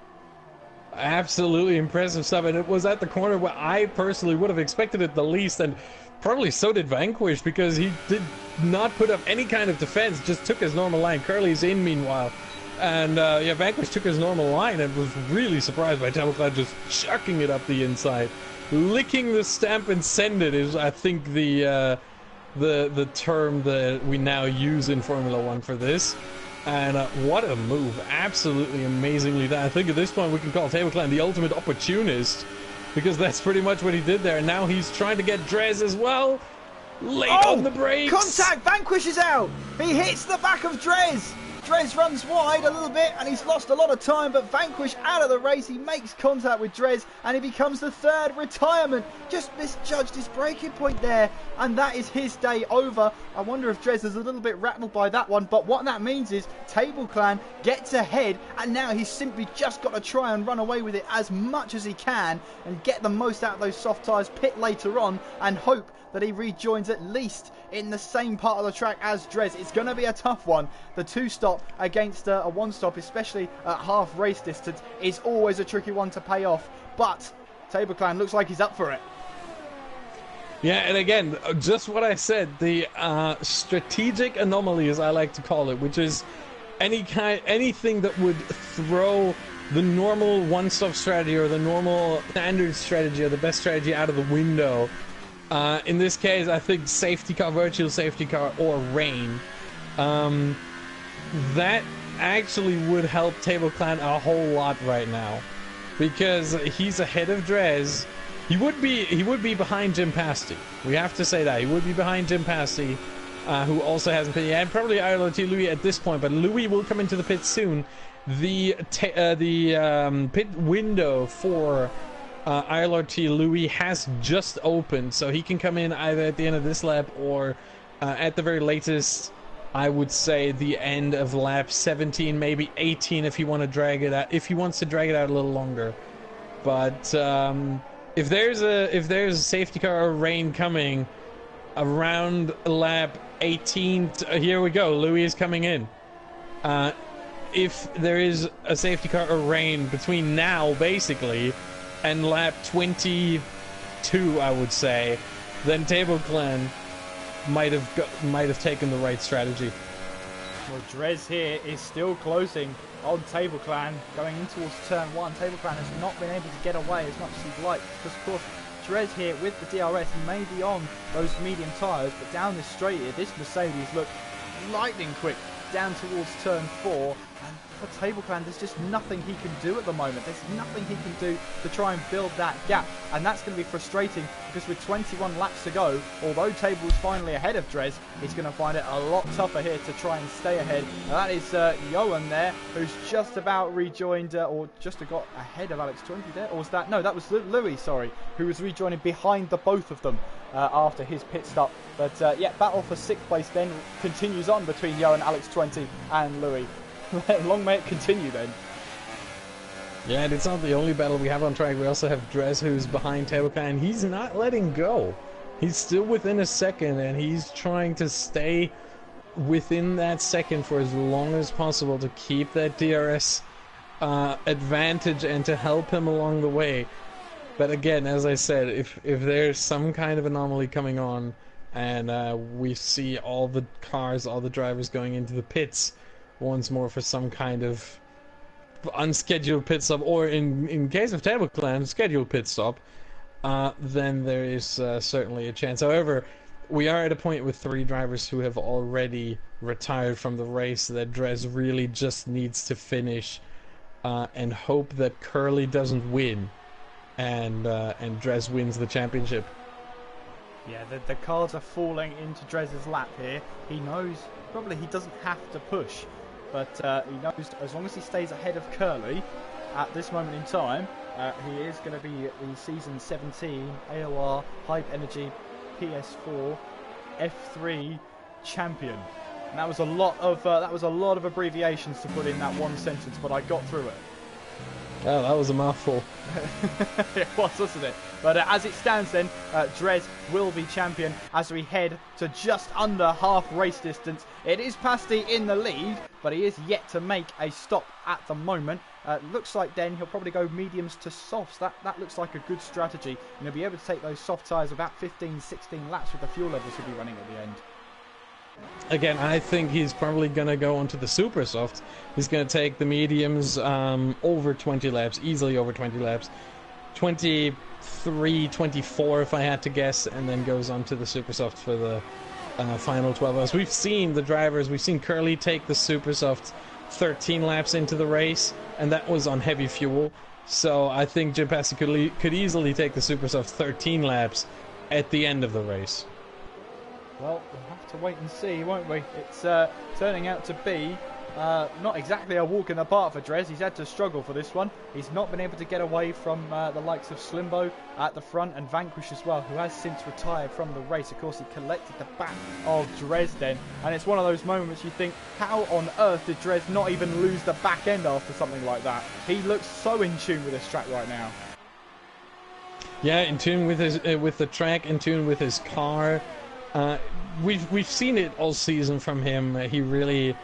Absolutely impressive stuff, and it was at the corner where I personally would have expected it the least, and probably so did Vanquish, because he did not put up any kind of defense, just took his normal line. Curly's in meanwhile, and yeah, Vanquish took his normal line and was really surprised by Table Clan just chucking it up the inside. Licking the stamp and send it is, I think, the term that we now use in Formula 1 for this. And what a move. Absolutely amazingly done. I think at this point we can call Table Clan the ultimate opportunist, because that's pretty much what he did there. And now he's trying to get Drez as well. Late on the brakes. Contact! Vanquish is out! He hits the back of Drez! Drez runs wide a little bit and he's lost a lot of time, but Vanquish out of the race. He makes contact with Drez and he becomes the third retirement. Just misjudged his braking point there, and that is his day over. I wonder if Drez is a little bit rattled by that one, but what that means is Table Clan gets ahead, and now he's simply just got to try and run away with it as much as he can and get the most out of those soft tyres, pit later on, and hope that he rejoins at least in the same part of the track as Drez. It's going to be a tough one. The two-stop against a one-stop, especially at half race distance, is always a tricky one to pay off. But Table Clan looks like he's up for it. Yeah, and again, just what I said, the strategic anomaly, as I like to call it, which is anything that would throw the normal one-stop strategy or the normal standard strategy or the best strategy out of the window. In this case, I think safety car, virtual safety car, or rain. That actually would help Table Clan a whole lot right now, because he's ahead of Drez. He would be behind Jim Pasty. We have to say that he would be behind Jim Pasty, who also hasn't been yet, and probably ILOT Louis at this point. But Louis will come into the pit soon. The pit window for ILRT Louis has just opened, so he can come in either at the end of this lap or at the very latest, I would say the end of lap 17, maybe 18 if he wants to drag it out. If he wants to drag it out a little longer, but if there's a safety car or rain coming around lap 18, here we go. Louis is coming in. If there is a safety car or rain between now, basically, and lap 22, I would say, then Table Clan might have taken the right strategy. Well, Drez here is still closing on Table Clan going in towards turn 1. Table Clan has not been able to get away as much as he'd like, because of course Drez here with the DRS may be on those medium tyres, but down this straight here, this Mercedes looked lightning quick down towards turn 4. And for Table Clan, there's just nothing he can do at the moment. There's nothing he can do to try and build that gap. And that's going to be frustrating, because with 21 laps to go, although Table is finally ahead of Drez, he's going to find it a lot tougher here to try and stay ahead. And that is Johan there, who's just about rejoined, or just got ahead of Alex 20 there. Or was that? No, that was Louis, sorry, who was rejoining behind the both of them after his pit stop. But yeah, battle for 6th place then continues on between Johan, Alex 20 and Louis. Long may it continue then. Yeah, and it's not the only battle we have on track. We also have Drez, who's behind Table Clan, and he's not letting go. He's still within a second, and he's trying to stay within that second for as long as possible to keep that DRS advantage and to help him along the way. But again, as I said, if there's some kind of anomaly coming on, and we see all the cars, all the drivers going into the pits once more for some kind of unscheduled pit stop, or in case of Table Clan, scheduled pit stop, then there is certainly a chance. However, we are at a point with 3 drivers who have already retired from the race that Drez really just needs to finish and hope that Curly doesn't win, and Drez wins the championship. Yeah, the cards are falling into Drez's lap here. He knows probably he doesn't have to push, but he knows as long as he stays ahead of Curly at this moment in time, he is going to be the season 17 AOR Hype Energy PS4 F3 champion. And that was a lot of abbreviations to put in that one sentence, but I got through it. Oh, that was a mouthful. It was, wasn't it? But as it stands then, Drez will be champion as we head to just under half race distance. It is Pasty in the lead, but he is yet to make a stop at the moment. Looks like then he'll probably go mediums to softs. That looks like a good strategy. And he'll be able to take those soft tyres about 15, 16 laps with the fuel levels he'll be running at the end. Again, I think he's probably going to go onto the super soft. He's going to take the mediums over 20 laps, easily over 20 laps. 23, 24 if I had to guess, and then goes on to the super soft for the final 12 hours. We've seen the drivers, we've seen Curly take the super soft 13 laps into the race, and that was on heavy fuel. So I think Jim Passy could easily take the super soft 13 laps at the end of the race. Well, we'll have to wait and see, won't we? It's turning out to be not exactly a walk in the park for Drez. He's had to struggle for this one. He's not been able to get away from the likes of Slimbo at the front and Vanquish as well, who has since retired from the race. Of course, he collected the back of Drez then, and it's one of those moments you think, how on earth did Drez not even lose the back end after something like that? He looks so in tune with this track right now. Yeah, in tune with his with the track, in tune with his car. We've seen it all season from him. He really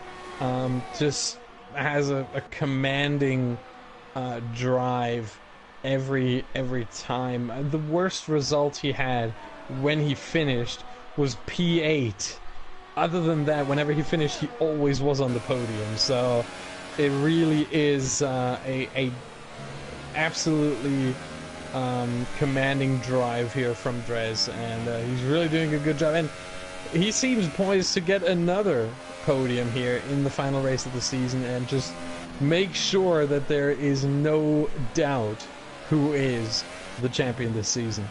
just has a commanding drive every time. The worst result he had when he finished was P8. Other than that, whenever he finished, he always was on the podium. So it really is a absolutely commanding drive here from Drez, and he's really doing a good job. And he seems poised to get another podium here in the final race of the season and just make sure that there is no doubt who is the champion this season.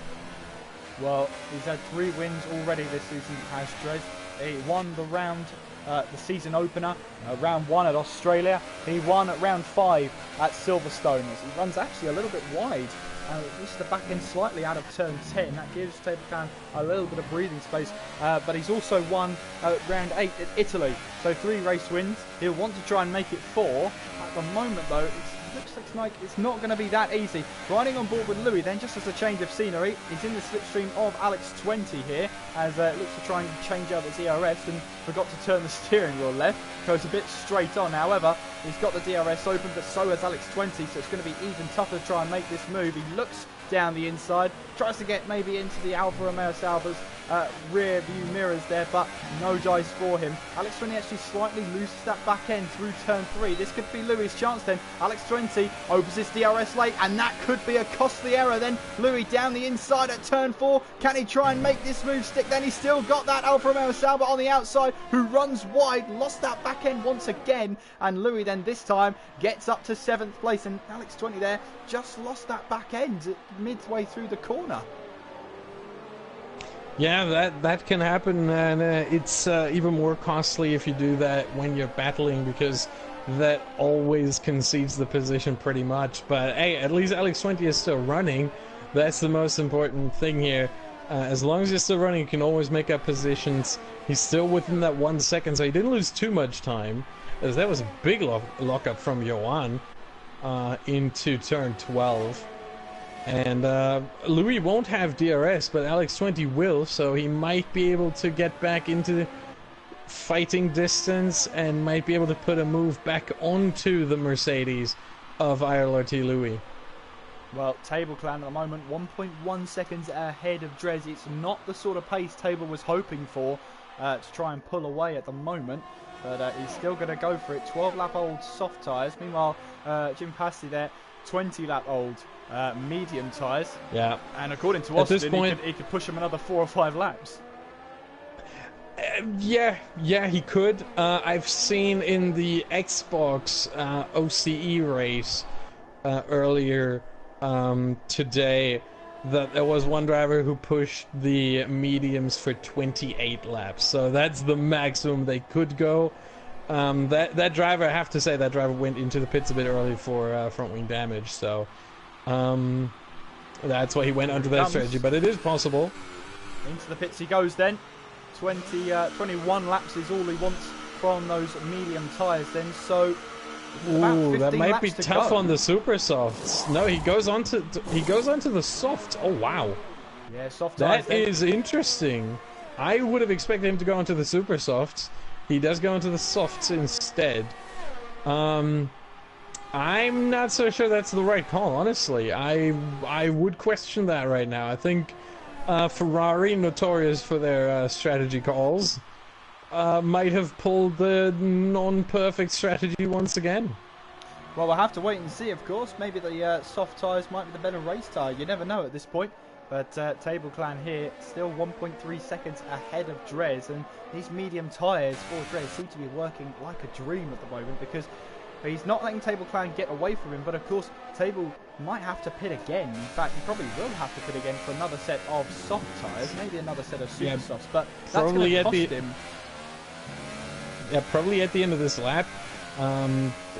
Well, he's had 3 wins already this season, has Drez. He won the round, the season opener, round 1 at Australia. He won at round 5 at Silverstone. He runs actually a little bit wide. Just the back end slightly out of turn 10. That gives Table Clan a little bit of breathing space. But he's also won round 8 at Italy. So 3 race wins. He'll want to try and make it 4. At the moment, though, it looks like it's not going to be that easy. Riding on board with Louis, then, just as a change of scenery, he's in the slipstream of Alex 20 here, as it looks to try and change out the DRS and forgot to turn the steering wheel left. Goes a bit straight on. However, he's got the DRS open, but so has Alex 20, so it's going to be even tougher to try and make this move. He looks down the inside, tries to get maybe into the Alfa Romeo Sauber's rear view mirrors there, but no dice for him. Alex 20 actually slightly loses that back end through turn 3. This could be Louis' chance then. Alex 20 opens his DRS late, and that could be a costly error then. Louis down the inside at turn 4. Can he try and make this move stick? Then he's still got that Alfa Romeo Sauber on the outside, who runs wide, lost that back end once again, and Louis then this time gets up to 7th place, and Alex 20 there just lost that back end midway through the corner. Yeah, that can happen, and it's even more costly if you do that when you're battling, because that always concedes the position pretty much. But hey, at least Alex 20 is still running. That's the most important thing here. As long as you're still running, you can always make up positions. He's still within that 1 second, so he didn't lose too much time, as that was a big lockup from Johan into turn 12. And Louis won't have DRS, but Alex 20 will, so he might be able to get back into fighting distance and might be able to put a move back onto the Mercedes of IRLRT Louis. Well, Table Clan at the moment 1.1 seconds ahead of Drez. It's not the sort of pace Table was hoping for to try and pull away at the moment, but he's still going to go for it. 12-lap-old soft tyres. Meanwhile, Jim Pasty there, 20-lap-old medium tyres. Yeah. And according to Austin, he could push him another 4 or 5 laps. Yeah, he could. I've seen in the Xbox OCE race earlier today that there was one driver who pushed the mediums for 28 laps. So that's the maximum they could go. That driver, I have to say, that driver went into the pits a bit early for front wing damage. So that's why he went under that strategy. But it is possible. Into the pits he goes then. 21 laps is all he wants from those medium tyres then. So ooh, that might be tough on the super softs. No, he goes onto the soft. Oh wow. Yeah, soft tyres. That is interesting. I would have expected him to go onto the super softs. He does go into the softs instead. I'm not so sure that's the right call, honestly. I would question that right now. I think Ferrari, notorious for their strategy calls, might have pulled the non-perfect strategy once again. Well, we'll have to wait and see, of course. Maybe the soft tyres might be the better race tyre. You never know at this point. But Table Clan here, still 1.3 seconds ahead of Drez. And these medium tyres for Drez seem to be working like a dream at the moment, because he's not letting Table Clan get away from him. But of course, Table might have to pit again. In fact, he probably will have to pit again for another set of soft tyres, maybe another set of super softs. But that's going to cost him. Yeah, probably at the end of this lap.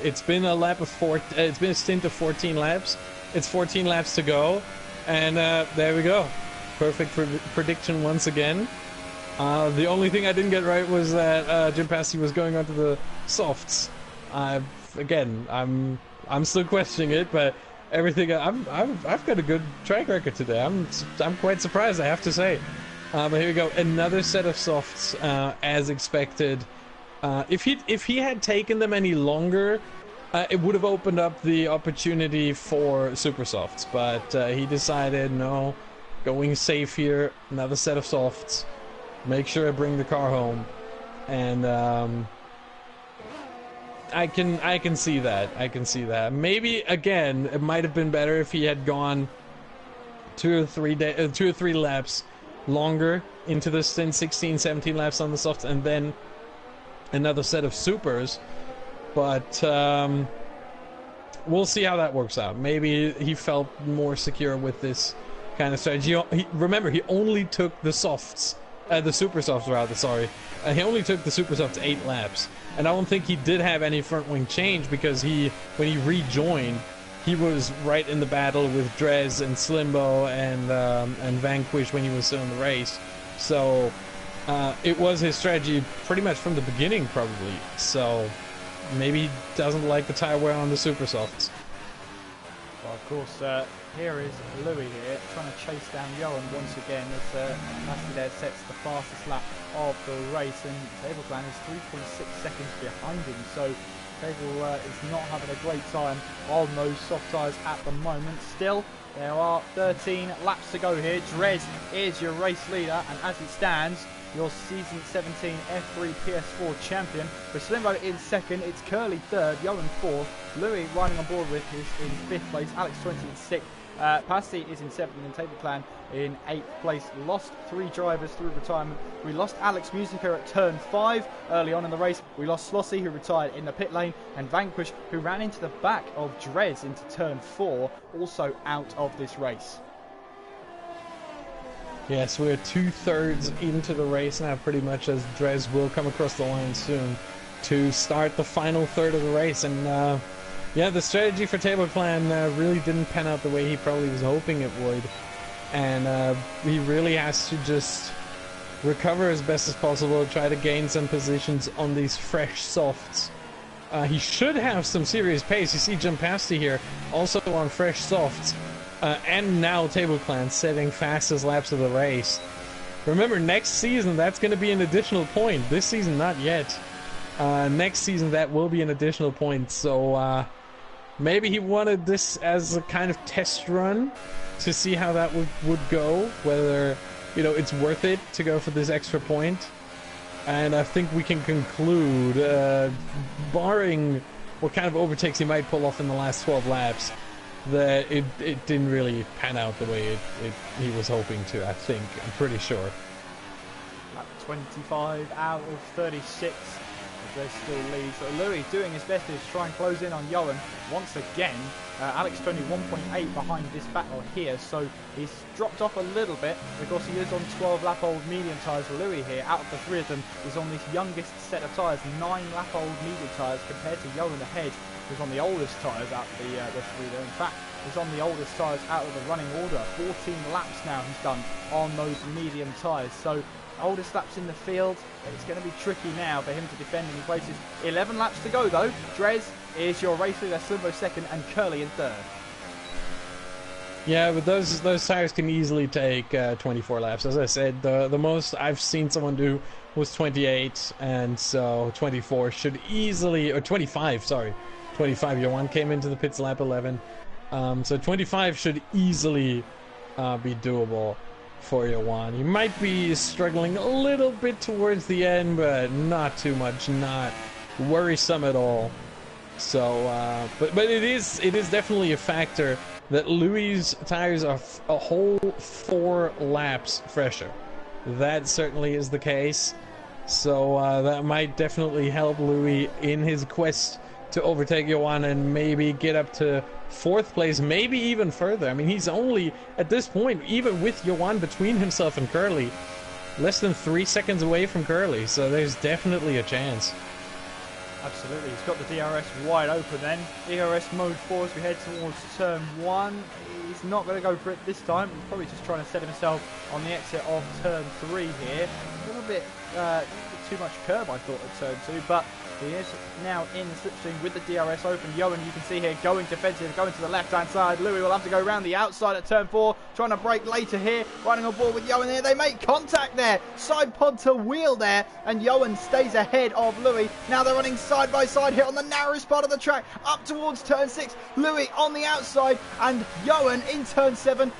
It's been it's been a stint of 14 laps. It's 14 laps to go, and there we go. Perfect prediction once again. The only thing I didn't get right was that Jim Passy was going onto the softs. Again, I'm still questioning it, but everything I've got a good track record today. I'm quite surprised, I have to say. But here we go, another set of softs as expected. If he had taken them any longer, it would have opened up the opportunity for super softs. But he decided no, going safe here. Another set of softs. Make sure I bring the car home, and I can see that. I can see that. Maybe again, it might have been better if he had gone 2 or 3 laps longer into the stint, 16, 17 laps on the softs, and then another set of supers. But we'll see how that works out. Maybe he felt more secure with this kind of strategy. Remember, he only took the softs. The super softs rather, sorry. He only took the super softs 8 laps. And I don't think he did have any front wing change because when he rejoined, he was right in the battle with Drez and Slimbo and Vanquish when he was still in the race. So it was his strategy pretty much from the beginning, probably. So maybe he doesn't like the tire wear on the super softs. Well, of course, here is Louis here trying to chase down Johan once again as Nasty there sets the fastest lap of the race, and Tableclan is 3.6 seconds behind him, so Table is not having a great time on those soft tyres at the moment. Still, there are 13 laps to go here. Drez is your race leader, and as it stands, your season 17 F3 PS4 champion. With Slimbo in second, it's Curly third, Johan fourth, Louis riding on board with is in fifth place, Alex 20 in sixth. Passy is in 7th and Tableclan in 8th place. Lost 3 drivers through retirement. We lost Alex Musica at turn 5 early on in the race. We lost Slossy, who retired in the pit lane, and Vanquish, who ran into the back of Drez into turn 4, also out of this race. Yes, we're 2/3 into the race now, pretty much, as Drez will come across the line soon to start the final third of the race. And yeah, the strategy for Tableclan really didn't pan out the way he probably was hoping it would. And he really has to just recover as best as possible, try to gain some positions on these fresh softs. He should have some serious pace. You see Jim Pasty here, also on fresh softs. And now Tableclan setting fastest laps of the race. Remember, next season, that's going to be an additional point. This season, not yet. Next season, that will be an additional point. So, maybe he wanted this as a kind of test run to see how that would go, whether, you know, it's worth it to go for this extra point. And I think we can conclude, barring what kind of overtakes he might pull off in the last 12 laps, that it didn't really pan out the way he was hoping to, I think. I'm pretty sure. Lap 25 out of 36. They still lead. So Louis doing his best to try and close in on Johan once again. Alex Tony 1.8 behind this battle here, so he's dropped off a little bit because he is on 12-lap-old medium tyres. Louis here, out of the 3 of them, is on this youngest set of tyres, 9-lap-old medium tyres, compared to Johan ahead, who's on the oldest tyres out of the 3 there. In fact, he's on the oldest tyres out of the running order. 14 laps now he's done on those medium tyres. So oldest laps in the field. It's going to be tricky now for him to defend any places. 11 laps to go though. Drez is your race leader, Slimbo second, and Curly in third. Yeah, but those tires can easily take 24 laps. As I said, the most I've seen someone do was 28, and so 24 should easily, or 25, sorry. 25, Johan came into the pits lap 11. So 25 should easily be doable for Johan. He might be struggling a little bit towards the end, but not too much, not worrisome at all. So, but it is definitely a factor that Louis' tires are a whole 4 laps fresher. That certainly is the case. So that might definitely help Louis in his quest to overtake Johan and maybe get up to 4th place, maybe even further. I mean, he's only, at this point, even with Johan between himself and Curly, less than 3 seconds away from Curly, so there's definitely a chance. Absolutely, he's got the DRS wide open then. DRS mode 4 as we head towards turn 1. He's not going to go for it this time. He's probably just trying to set himself on the exit of turn 3 here. A little bit too much curb, I thought, at turn 2, but he is now in the slipstream with the DRS open. Johan, you can see here, going defensive, going to the left-hand side. Louis will have to go around the outside at turn 4, trying to brake later here. Running on board with Johan here. They make contact there. Side pod to wheel there, and Johan stays ahead of Louis. Now they're running side by side here on the narrowest part of the track, up towards turn 6. Louis on the outside, and Johan in turn 7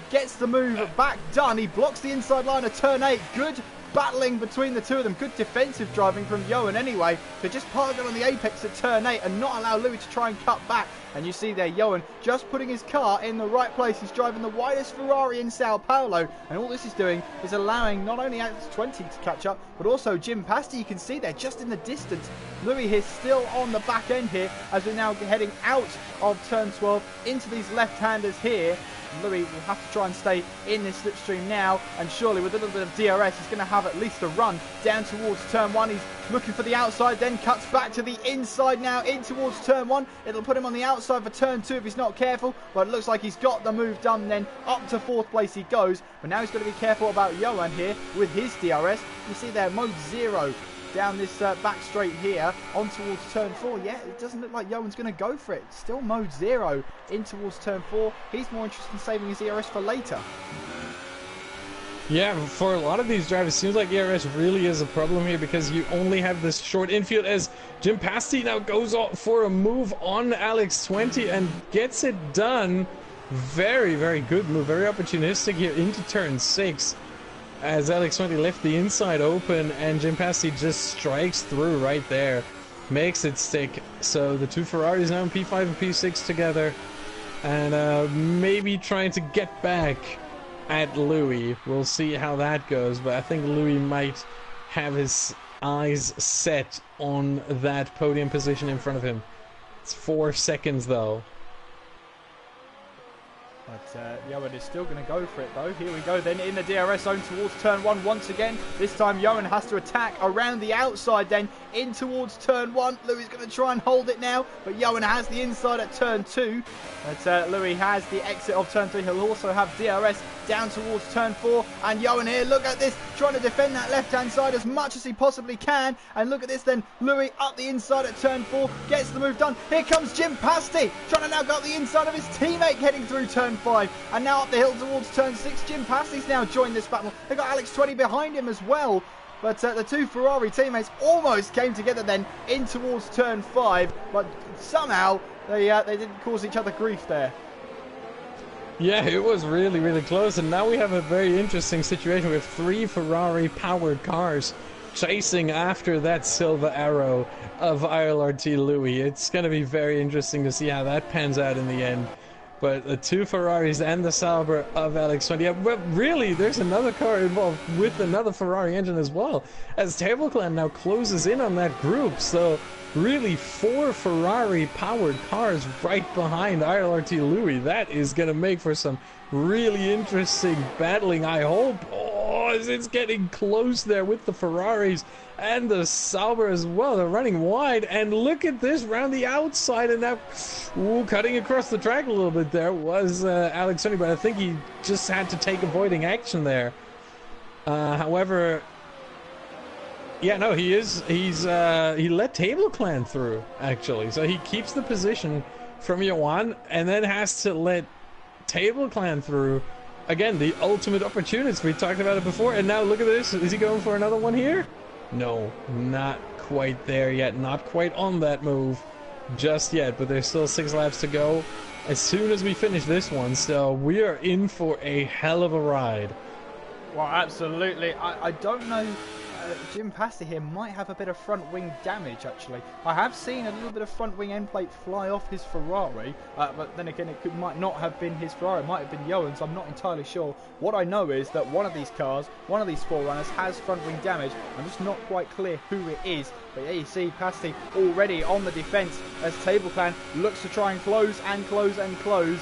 gets the move back done. He blocks the inside line of turn 8. Good battling between the two of them. Good defensive driving from Johan anyway, to just park it on the apex at turn 8 and not allow Louis to try and cut back. And you see there Johan just putting his car in the right place. He's driving the widest Ferrari in Sao Paulo, and all this is doing is allowing not only Alex20 to catch up, but also Jim Pasti. You can see there just in the distance. Louis is still on the back end here as we're now heading out of turn 12 into these left-handers here. Louis will have to try and stay in this slipstream now, and surely with a little bit of DRS he's going to have at least a run down towards turn 1. He's looking for the outside, then cuts back to the inside now in towards turn 1. It'll put him on the outside for turn 2 if he's not careful, but it looks like he's got the move done. Then up to 4th place he goes, but now he's got to be careful about Johan here with his DRS. You see there, mode 0 down this back straight here on towards turn 4. Yeah, it doesn't look like Johan's going to go for it. Still mode 0 in towards turn 4. He's more interested in saving his ERS for later. Yeah, for a lot of these drivers, it seems like ERS really is a problem here because you only have this short infield, as Jim Pasti now goes for a move on Alex20 and gets it done. Very, very good move. Very opportunistic here into turn 6. As Alex20 left the inside open and Jim Pasti just strikes through right there. Makes it stick. So the two Ferraris now in P5 and P6 together. And maybe trying to get back at Louis. We'll see how that goes. But I think Louis might have his eyes set on that podium position in front of him. It's 4 seconds though. But Johan is still going to go for it though. Here we go then in the DRS zone towards turn 1 once again. This time Johan has to attack around the outside then in towards turn 1. Louis is going to try and hold it now, but Johan has the inside at turn 2. But Louis has the exit of turn 3. He'll also have DRS down towards turn 4. And Johan here, look at this, trying to defend that left-hand side as much as he possibly can. And look at this then, Louis up the inside at turn 4, gets the move done. Here comes Jim Pasti, trying to now go up the inside of his teammate heading through turn 5. And now up the hill towards turn 6. Jim Pasti's now joined this battle. They've got Alex20 behind him as well. But the two Ferrari teammates almost came together then in towards turn 5. But somehow they didn't cause each other grief there. Yeah, it was really, really close. And now we have a very interesting situation with 3 Ferrari-powered cars chasing after that silver arrow of ILRT Louis. It's going to be very interesting to see how that pans out in the end. But the 2 Ferraris and the Sauber of Alex20. Yeah, but really, there's another car involved with another Ferrari engine as well, as Table Clan now closes in on that group. So really 4 Ferrari-powered cars right behind ILRT Louis. That is going to make for some really interesting battling, I hope. Oh, it's getting close there with the Ferraris and the Sauber as well. They're running wide, and look at this round the outside, and now cutting across the track a little bit there was Alex20, but I think he just had to take avoiding action there. However, yeah, no, he let Table Clan through actually, so he keeps the position from Johan and then has to let Table Clan through. Again, the ultimate opportunist. We talked about it before, and now look at this. Is he going for another one here? No, not quite there yet. Not quite on that move just yet, but there's still 6 laps to go as soon as we finish this one, so we are in for a hell of a ride. Well, absolutely. I don't know. Jim Pasti here might have a bit of front wing damage actually. I have seen a little bit of front wing end plate fly off his Ferrari, but then again it might not have been his Ferrari, it might have been Johan's. I'm not entirely sure. What I know is that one of these cars, one of these Forerunners, has front wing damage. I'm just not quite clear who it is. But yeah, you see Pasti already on the defence as Table Clan looks to try and close and close and close.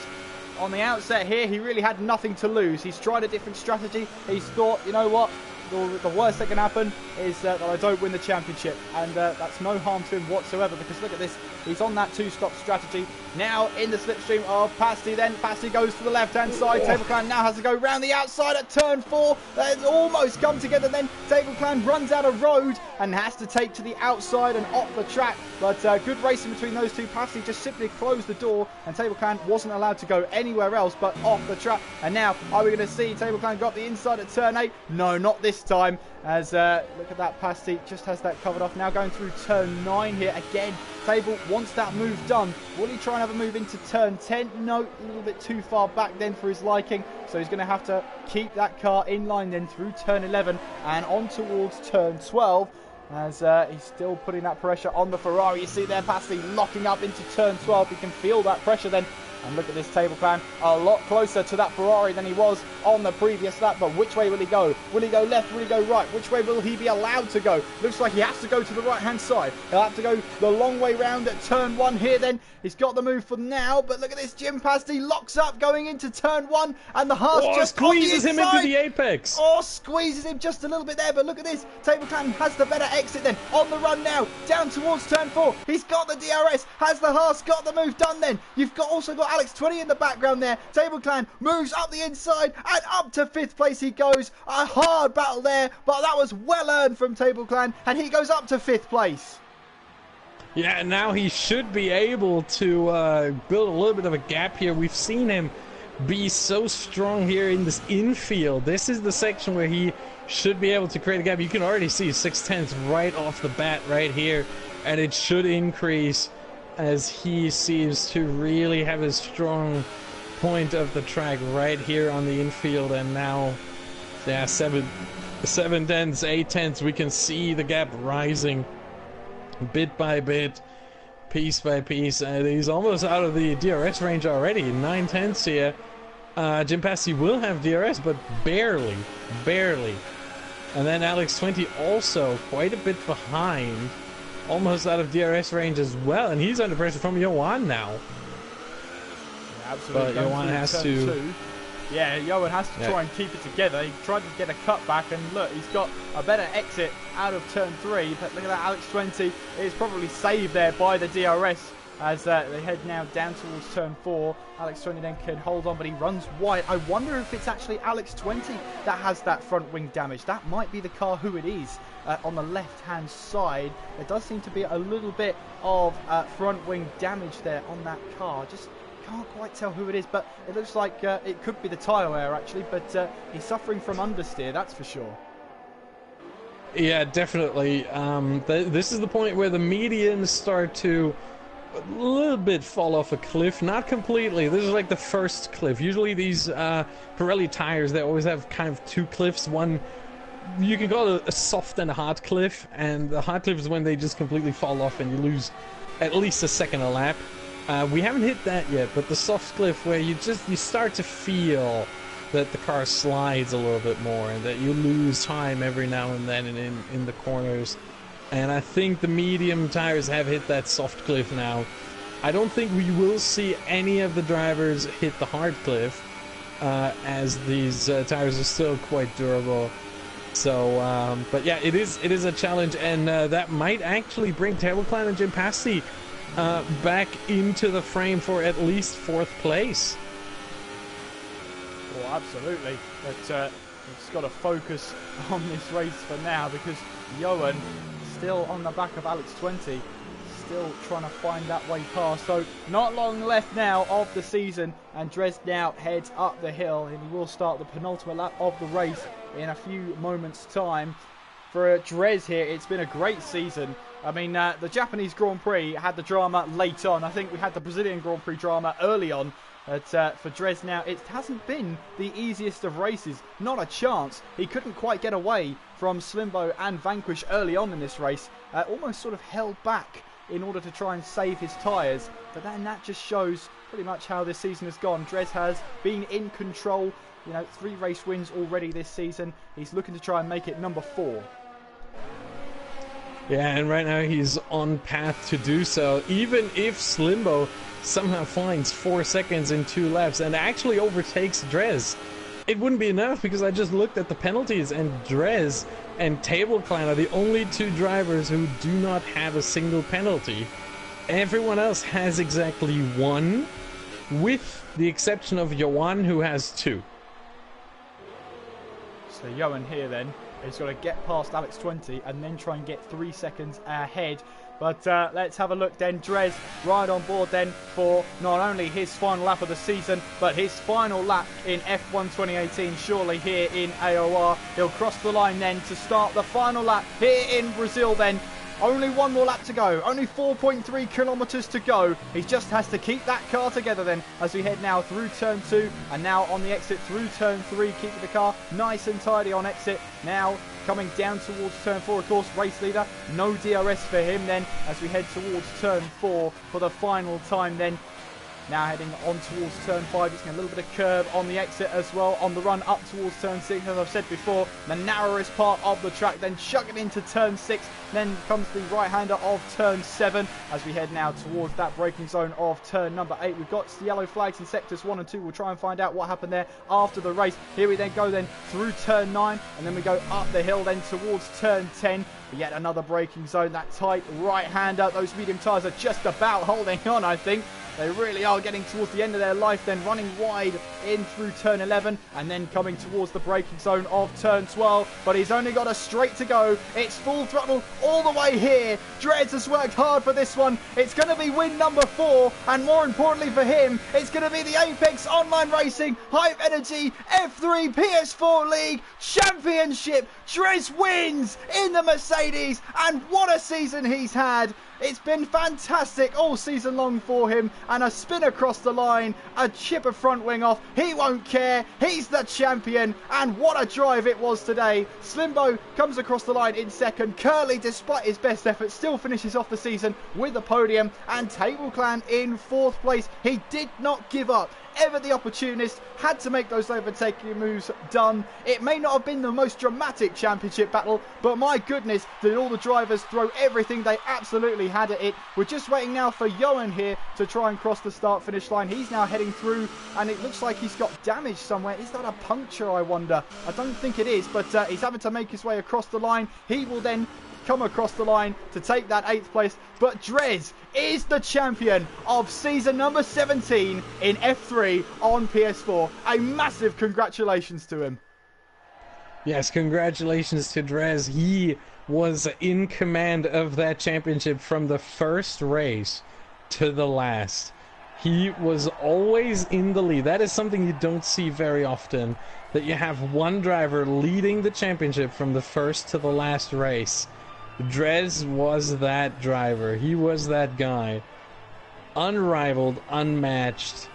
On the outset here, he really had nothing to lose. He's tried a different strategy. He's thought, you know what, the worst that can happen is that I don't win the championship, and that's no harm to him whatsoever, because look at this, he's on that two-stop strategy. Now in the slipstream of Pasti, then Pasti goes to the left-hand side. Table Clan now has to go round the outside at turn 4. It's almost come together, then Table Clan runs out of road and has to take to the outside and off the track, but good racing between those two. Pasti just simply closed the door, and Table Clan wasn't allowed to go anywhere else but off the track. And now, are we going to see Table Clan got the inside at turn 8? No, not this time, as look at that, Pasti just has that covered off. Now going through turn 9 here again. Table wants that move done. Will he try and have a move into turn 10? No, a little bit too far back then for his liking, so he's going to have to keep that car in line then through turn 11 and on towards turn 12, as he's still putting that pressure on the Ferrari. You see there, Pasti locking up into turn 12. He can feel that pressure then. And look at this, Table Clan, a lot closer to that Ferrari than he was on the previous lap. But which way will he go? Will he go left? Will he go right? Which way will he be allowed to go? Looks like he has to go to the right-hand side. He'll have to go the long way round at turn 1 here then. He's got the move for now, but look at this, Jim Pasti locks up going into turn 1, and the Haas just squeezes him into the apex. Oh, squeezes him just a little bit there, but look at this. Table Clan has the better exit then. On the run now, down towards turn 4. He's got the DRS. Has the Haas got the move done then? You've also got Alex 20 in the background there. Table Clan moves up the inside and up to 5th place he goes. A hard battle there, but that was well earned from Table Clan, and he goes up to 5th place. Yeah, now he should be able to build a little bit of a gap here. We've seen him be so strong here in this infield. This is the section where he should be able to create a gap. You can already see 6/10 right off the bat right here, and it should increase as he seems to really have a strong point of the track right here on the infield. And now, yeah, 7/10s, 8/10s, we can see the gap rising bit by bit, piece by piece, and he's almost out of the DRS range already. 9/10s here. Jim Pasti will have DRS, but barely. And then Alex 20 also quite a bit behind, almost out of DRS range as well, and he's under pressure from Johan now. Yeah, absolutely. But Johan has to. Yeah, Johan has to try and keep it together. He tried to get a cutback, and look, he's got a better exit out of turn 3. But look at that, Alex 20 is probably saved there by the DRS as they head now down towards turn 4. Alex 20 then can hold on, but he runs wide. I wonder if it's actually Alex 20 that has that front wing damage. That might be the car who it is on the left-hand side. There does seem to be a little bit of front wing damage there on that car. Just can't quite tell who it is, but it looks like it could be the tyre wear actually, but he's suffering from understeer, that's for sure. Yeah, definitely. This is the point where the medians start to a little bit fall off a cliff. Not completely. This is like the first cliff. Usually these Pirelli tires, they always have kind of two cliffs. One, you can call it a soft and a hard cliff, and the hard cliff is when they just completely fall off and you lose at least a second a lap. We haven't hit that yet, but the soft cliff where you start to feel that the car slides a little bit more and that you lose time every now and then in the corners. And I think the medium tires have hit that soft cliff now. I don't think we will see any of the drivers hit the hard cliff, as these tires are still quite durable. So, but yeah, it is a challenge, and that might actually bring Table Clan and Jim Pasti back into the frame for at least 4th place. Well, absolutely. But we've just got to focus on this race for now, because Johan still on the back of Alex 20, still trying to find that way past. So not long left now of the season, and Dres now heads up the hill, and he will start the penultimate lap of the race in a few moments' time. For Dres here, it's been a great season. I mean, the Japanese Grand Prix had the drama late on. I think we had the Brazilian Grand Prix drama early on. But for Dres now, it hasn't been the easiest of races. Not a chance. He couldn't quite get away from Slimbo and Vanquish early on in this race. Almost sort of held back in order to try and save his tyres. But then that just shows pretty much how this season has gone. Dres has been in control. You know, 3 race wins already this season. He's looking to try and make it number 4. Yeah, and right now he's on path to do so. Even if Slimbo somehow finds 4 seconds in 2 laps and actually overtakes Dres, it wouldn't be enough because I just looked at the penalties, and Drez and Table Clan are the only two drivers who do not have a single penalty. Everyone else has exactly one, with the exception of Johan, who has two. So Johan here then is going to get past Alex 20 and then try and get 3 seconds ahead. But let's have a look then. Drez right on board then for not only his final lap of the season, but his final lap in F1 2018, surely here in AOR. He'll cross the line then to start the final lap here in Brazil then. Only one more lap to go. Only 4.3 kilometers to go. He just has to keep that car together then as we head now through turn 2 and now on the exit through turn 3, keeping the car nice and tidy on exit. Now coming down towards turn 4, of course, race leader. No DRS for him then as we head towards turn 4 for the final time then. Now heading on towards turn 5, it's a little bit of curve on the exit as well. On the run up towards turn 6, as I've said before, the narrowest part of the track, then chugging into turn 6. Then comes the right-hander of turn 7 as we head now towards that braking zone of turn number 8. We've got the yellow flags in sectors 1 and 2. We'll try and find out what happened there after the race. Here we then go then through turn 9, and then we go up the hill then towards turn 10. Yet another braking zone, that tight right-hander. Those medium tyres are just about holding on, I think. They really are getting towards the end of their life then, running wide in through turn 11 and then coming towards the braking zone of turn 12. But he's only got a straight to go. It's full throttle all the way here. Drez has worked hard for this one. It's going to be win number 4, and more importantly for him, it's going to be the Apex Online Racing Hype Energy F3 PS4 League Championship. Drez wins in the Mercedes, and what a season he's had. It's been fantastic all season long for him, and a spin across the line, a chip a front wing off. He won't care. He's the champion, and what a drive it was today. Slimbo comes across the line in second. Curly, despite his best efforts, still finishes off the season with a podium, and Table Clan in 4th place. He did not give up. Ever the opportunist, had to make those overtaking moves done. It may not have been the most dramatic championship battle, but my goodness, did all the drivers throw everything they absolutely had at it. We're just waiting now for Johan here to try and cross the start-finish line. He's now heading through, and it looks like he's got damage somewhere. Is that a puncture, I wonder? I don't think it is, but he's having to make his way across the line. He will then come across the line to take that 8th place. But Drez is the champion of season number 17 in F3 on PS4. A massive congratulations to him. Yes, congratulations to Drez. He was in command of that championship from the first race to the last. He was always in the lead. That is something you don't see very often, that you have one driver leading the championship from the first to the last race. Drez was that driver. He was that guy. Unrivaled, unmatched,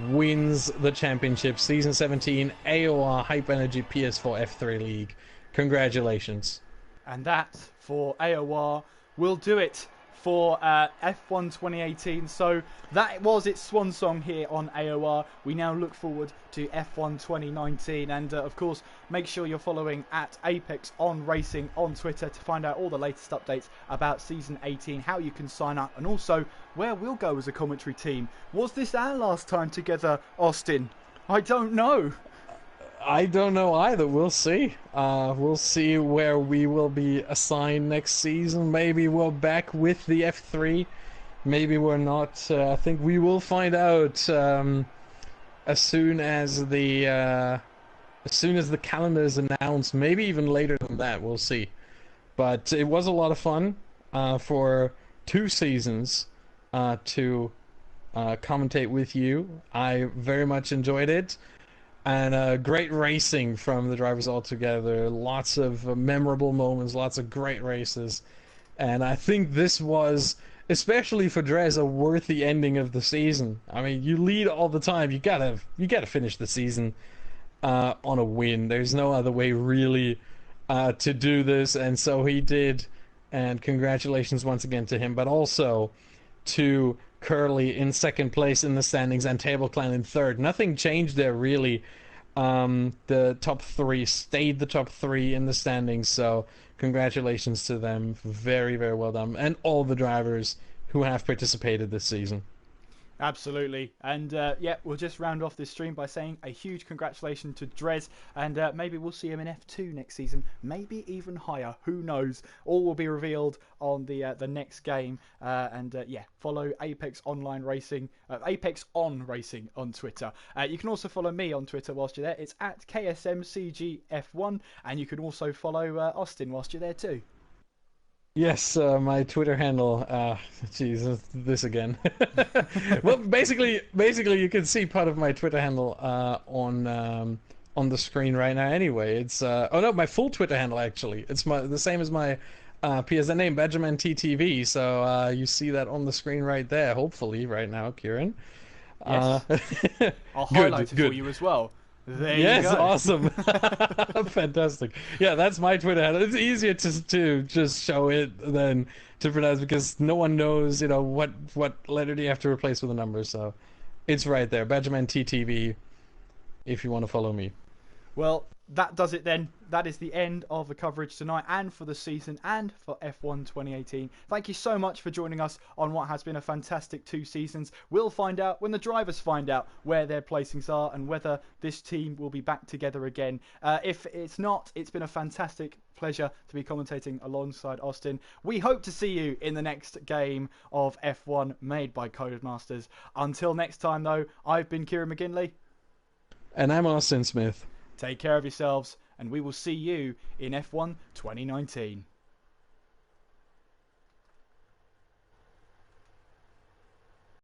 wins the championship. Season 17 AOR Hype Energy PS4 F3 League. Congratulations. And that, for AOR, will do it for F1 2018. So that was its swan song here on AOR. We now look forward to F1 2019, and of course make sure you're following at Apex on Racing on Twitter to find out all the latest updates about season 18, how you can sign up, and also where we'll go as a commentary team. Was this our last time together, Austin? I don't know. I don't know either. We'll see. We'll see where we will be assigned next season. Maybe we're back with the F3. Maybe we're not. I think we will find out as soon as the calendar is announced. Maybe even later than that. We'll see. But it was a lot of fun for 2 seasons to commentate with you. I very much enjoyed it. And great racing from the drivers all together. Lots of memorable moments, lots of great races. And I think this was, especially for Drez, a worthy ending of the season. I mean, you lead all the time. You gotta finish the season on a win. There's no other way really to do this, and so he did. And congratulations once again to him, but also to Curly in 2nd place in the standings and Table Clan in 3rd. Nothing changed there really. The top 3 stayed the top 3 in the standings, so congratulations to them. Very, very well done. And all the drivers who have participated this season. Absolutely. And yeah, we'll just round off this stream by saying a huge congratulations to Drez. And maybe we'll see him in F2 next season. Maybe even higher. Who knows? All will be revealed on the next game. And yeah, follow Apex Online Racing, Apex On Racing on Twitter. You can also follow me on Twitter whilst you're there. It's at KSMCGF1. And you can also follow Austin whilst you're there too. Yes, my Twitter handle. Jeez, this again. Well, basically, you can see part of my Twitter handle on the screen right now. Anyway, it's oh no, my full Twitter handle actually. It's the same as my PSN name, Benjamin TTV. So you see that on the screen right there. Hopefully, right now, Kieran. Yes. I'll highlight it for you as well. There yes, you go. Awesome. Fantastic. Yeah, that's my Twitter handle. It's easier to just show it than to pronounce because no one knows, what letter do you have to replace with a number. So it's right there. Benjamin TTV if you want to follow me. Well, that does it then. That is the end of the coverage tonight and for the season and for F1 2018. Thank you so much for joining us on what has been a fantastic 2 seasons. We'll find out when the drivers find out where their placings are and whether this team will be back together again. If it's not, it's been a fantastic pleasure to be commentating alongside Austin. We hope to see you in the next game of F1 made by Codemasters. Until next time though, I've been Kieran McGinley. And I'm Austin Smith. Take care of yourselves, and we will see you in F1 2019.